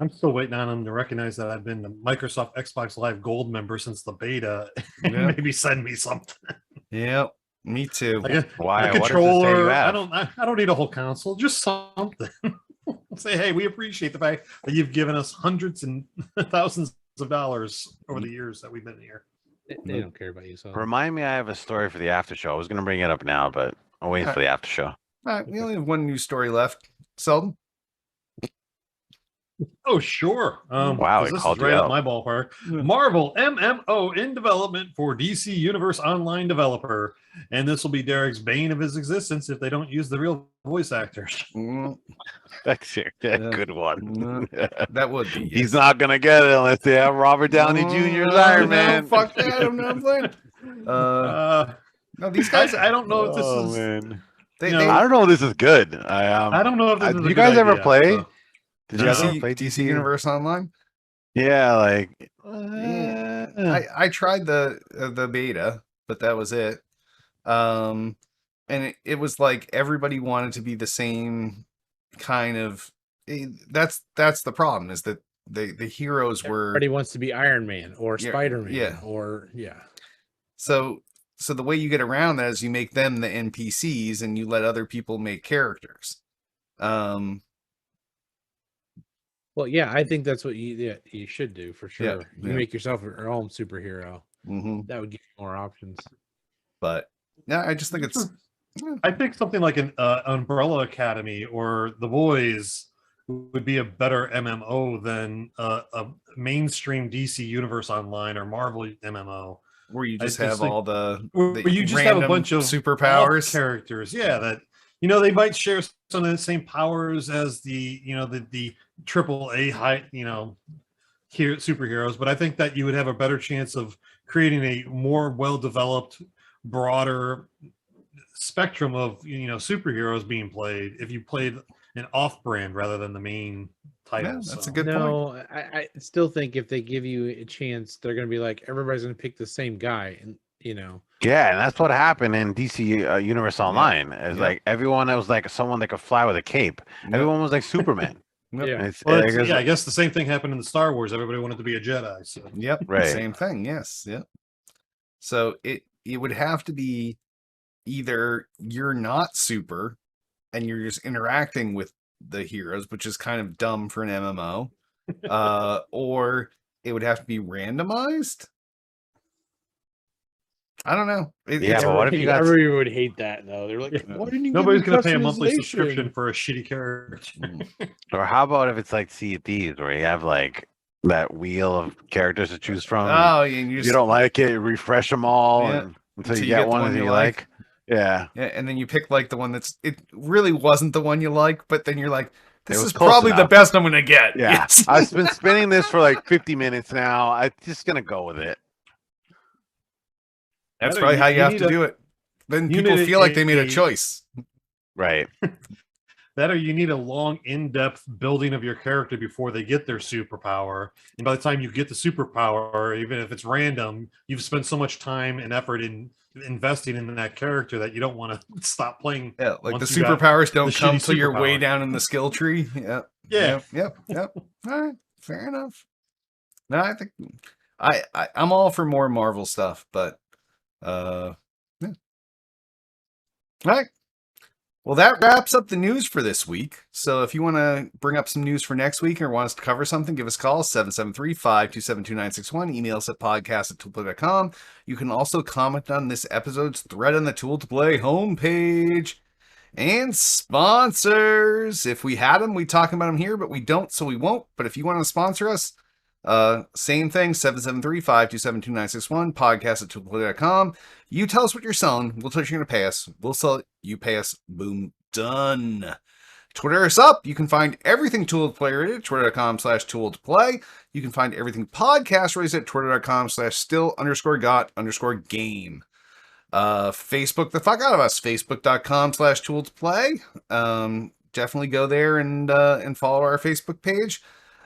I'm still waiting on them to recognize that I've been a Microsoft Xbox Live Gold member since the beta, and Yeah. maybe send me something. Yep. Me too. Like Why? a What does it say you controller. have? I don't need a whole console. Just something. Say, hey, we appreciate the fact that you've given us hundreds and thousands of dollars over the years that we've been here. They don't care about you. So Remind me, I have a story for the after show. I was going to bring it up now, but I'll wait for the after show. All right, we only have one news story left. Selden? Oh, sure. Wow, 'cause it this is called you right up out. my ballpark. Marvel MMO in development for DC Universe Online developer. And this will be Derek's bane of his existence if they don't use the real voice actors. That's a good one. That would be. He's not going to get it unless they have Robert Downey Jr. as Iron Man. Fuck that. I'm not playing. No, these guys. I don't know if this Oh, is. man. They, No. they, I don't know if this is good. I don't know if this is. Did a you good guys ever idea, play? so. Did you guys ever DC, play DC Universe Online? Yeah, like I tried the beta, but that was it. And it was like everybody wanted to be the same kind of. That's the problem, is that the heroes were. everybody wants to be Iron Man or Yeah, Spider-Man yeah. or yeah. So the way you get around that is you make them the NPCs and you let other people make characters. Well, yeah, I think that's what you should do for sure. Yeah, You yeah. make yourself your own superhero. Mm-hmm. That would give you more options. But yeah, I just think it's. I think something like an Umbrella Academy or The Boys would be a better MMO than a mainstream DC Universe Online or Marvel MMO. Where you just I have just think- all the Where you just have a random bunch of superpowers. off characters, yeah. That they might share some of the same powers as the the AAA high superheroes, but I think that you would have a better chance of creating a more well-developed, broader spectrum of superheroes being played if you played an off-brand rather than the main title. Yeah, that's so. a good point. No, I still think if they give you a chance, they're going to be like, everybody's going to pick the same guy. And, yeah, and that's what happened in DC Universe Online. It's Yeah. like everyone that was like someone that could fly with a cape. Yep. Everyone was like Superman. Yep. Yeah. And it's, Well, I guess- I guess the same thing happened in the Star Wars. Everybody wanted to be a Jedi. So. Yep. Right. Same thing. Yes. Yep. So it would have to be either you're not super and you're just interacting with the heroes, which is kind of dumb for an MMO, or it would have to be randomized. I don't know. Yeah, but what if you got- everybody would hate that though? They're like, Yeah. why didn't you? Nobody's going to pay a monthly subscription for a shitty character. Or how about if it's like Sea of Thieves, where you have like that wheel of characters to choose from? Oh, and If you don't like it, refresh them all Yeah. until you get one that you like. Yeah. Yeah, and then you pick like the one it really wasn't the one you like, but then you're like, this was is close probably the enough. best I'm gonna get. Yeah. Yes. I've been spinning this for like 50 minutes now. I'm just gonna go with it. That's Better, probably how you have need to a- do it. Then you people need feel like they made a a- choice. Right. That or you need a long, in-depth building of your character before they get their superpower. And by the time you get the superpower, even if it's random, you've spent so much time and effort in investing in that character that you don't want to stop playing. Yeah, like Once the you got superpowers don't the come shitty till you're way superpower. down in the skill tree. Yep. Yeah. Yep. All right, fair enough. No, I think I'm all for more Marvel stuff, but yeah. All right. Well, that wraps up the news for this week. So if you want to bring up some news for next week or want us to cover something, give us a call, 773-527-2961. Email us at podcast@toolplay.com. You can also comment on this episode's thread on the Tool to Play homepage. And sponsors. If we had them, we'd talk about them here, but we don't, so we won't. But if you want to sponsor us, same thing, 773-527-2961, podcast@toolplay.com. You tell us what you're selling. We'll tell you you're going to pay us. We'll sell it. You pay us. Boom. Done. Twitter us up. You can find everything Tool to Play rated at twitter.com/tool to play. You can find everything podcast rated at twitter.com/still_got_game. Facebook the fuck out of us. Facebook.com/tool to play. Definitely go there and follow our Facebook page.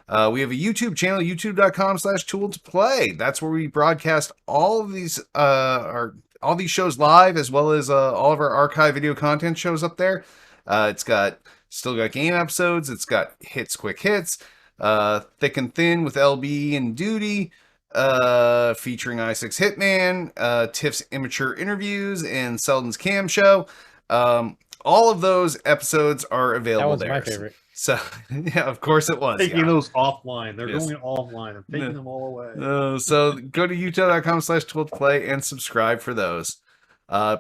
We have a YouTube channel, youtube.com/tool to play. That's where we broadcast all of these all these shows live, as well as all of our archive video content shows up there. It's still got game episodes. It's got hits, quick hits, thick and thin with LB and Duty. featuring i6 Hitman, Tiff's immature interviews, and Selden's Cam Show. All of those episodes are available That was there. my favorite. So, yeah, of course it was. Taking yeah. those offline. They're Yes. going offline. I'm taking No. them all away. So go to youtube.com/tooltoplay and subscribe for those.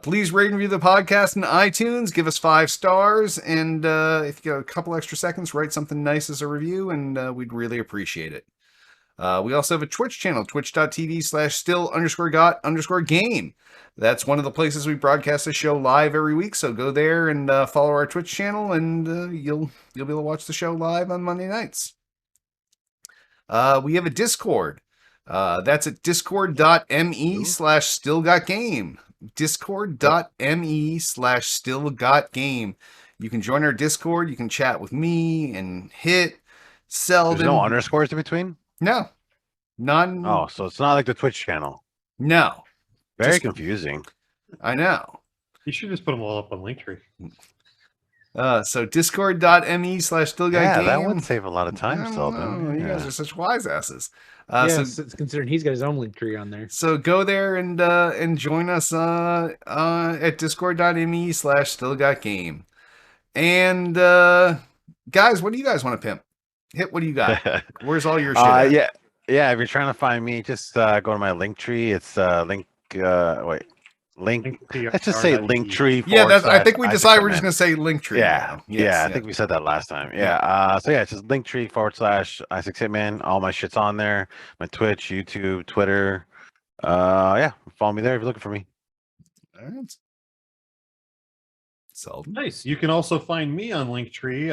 Please rate and review the podcast in iTunes. Give us 5 stars. And if you got a couple extra seconds, write something nice as a review, and we'd really appreciate it. We also have a Twitch channel, twitch.tv/still_got_game. That's one of the places we broadcast the show live every week. So go there and follow our Twitch channel, and you'll be able to watch the show live on Monday nights. We have a Discord. That's at discord.me/stillgotgame. Discord.me/stillgotgame. You can join our Discord. You can chat with me and Hit, Selden. There's no underscores in between? No. None. Oh, so it's not like the Twitch channel. No. Very Just- confusing. I know. You should just put them all up on Linktree. So discord.me/stillgotgame. Yeah, that would save a lot of I time, don't Selden. know. You guys Yeah. are such wise asses. Yes, it's considering he's got his own link tree on there. So go there and join us at discord.me/stillgotgame. And guys, what do you guys want to pimp? Hit, what do you got? Where's all your shit? at? Yeah. If you're trying to find me, just go to my link tree. It's link. Let's just say link tree. Yeah, that's. I think we /Isaac decided we're Hitman. just gonna say Linktree. Yeah, now. Yes, I think we said that last time. Yeah. So yeah, it's just Linktree /Isaac Hitman. All my shit's on there. My Twitch, YouTube, Twitter. Yeah, follow me there if you're looking for me. All right. Selden. Nice. You can also find me on Linktree,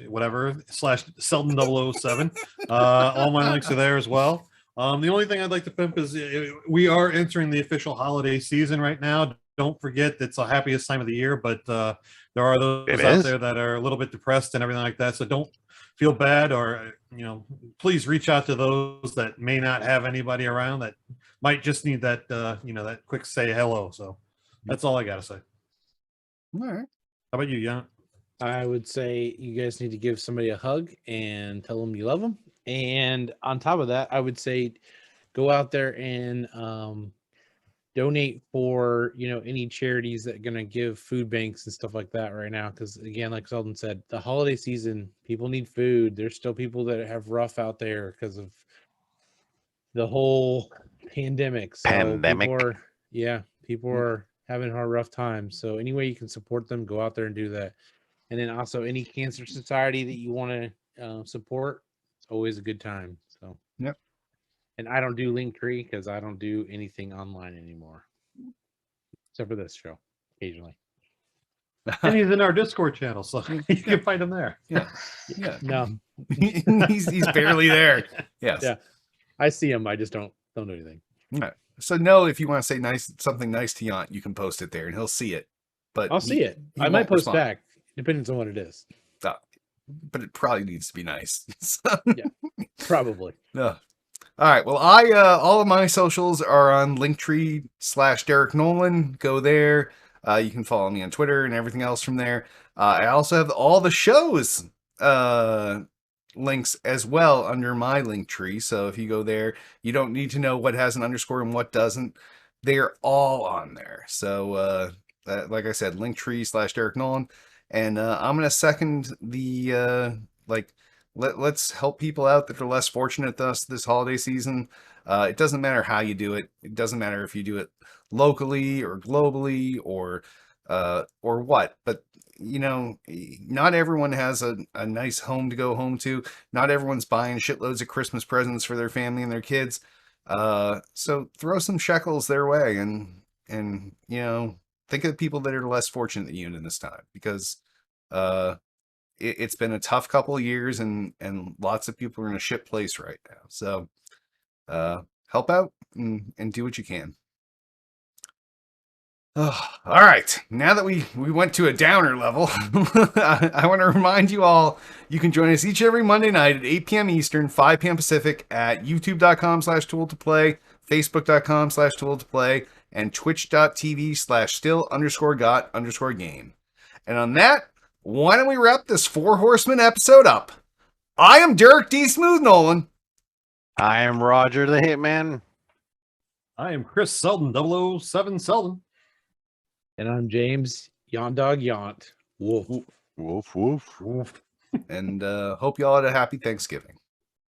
whatever, /Selden007. All my links are there as well. The only thing I'd like to pimp is we are entering the official holiday season right now. Don't forget it's the happiest time of the year, but there are those out there that are a little bit depressed and everything like that. So don't feel bad, or please reach out to those that may not have anybody around that might just need that that quick say hello. So that's all I gotta say. All right. How about you, Jan? I would say you guys need to give somebody a hug and tell them you love them. And on top of that, I would say go out there and donate for any charities that are going to give food banks and stuff like that right now. Because again, like Selden said, the holiday season, people need food. There's still people that have rough out there because of the whole pandemic. So people are having a rough time. So any way you can support them, go out there and do that. And then also any cancer society that you want to support, it's always a good time. So yep. And I don't do Linktree because I don't do anything online anymore, except for this show occasionally. And he's in our Discord channel, so you can find him there. Yeah. No, he's barely there. Yes. Yeah. I see him. I just don't do anything. Right. So no, if you want to say something nice to Yant, you can post it there and he'll see it. But I'll see it. I might post back, depending on what it is. But it probably needs to be nice. Yeah, probably. No. All right. Well, all of my socials are on Linktree /Derek Nolan. Go there. You can follow me on Twitter and everything else from there. I also have all the shows links as well under my Linktree. So if you go there, you don't need to know what has an underscore and what doesn't. They're all on there. So like I said, Linktree /Derek Nolan. And I'm going to second the let's help people out that are less fortunate than us this holiday season. It doesn't matter how you do it. It doesn't matter if you do it locally or globally or what. But not everyone has a nice home to go home to. Not everyone's buying shitloads of Christmas presents for their family and their kids. So throw some shekels their way and think of the people that are less fortunate than you in this time, because it's been a tough couple of years and lots of people are in a shit place right now. So help out and do what you can. Oh, all right. Now that we went to a downer level, I want to remind you all, you can join us each and every Monday night at 8 p.m. Eastern, 5 p.m. Pacific at youtube.com/tooltoplay, facebook.com/tooltoplay, and twitch.tv/still_got_game. And on that, why don't we wrap this 4 Horsemen episode up? I am Derek D. Smooth Nolan. I am Roger the Hitman. I am Chris Selden, 007 Selden. And I'm James Yon Dog Yont. Woof. Woof woof. Oof. And hope you all had a happy Thanksgiving.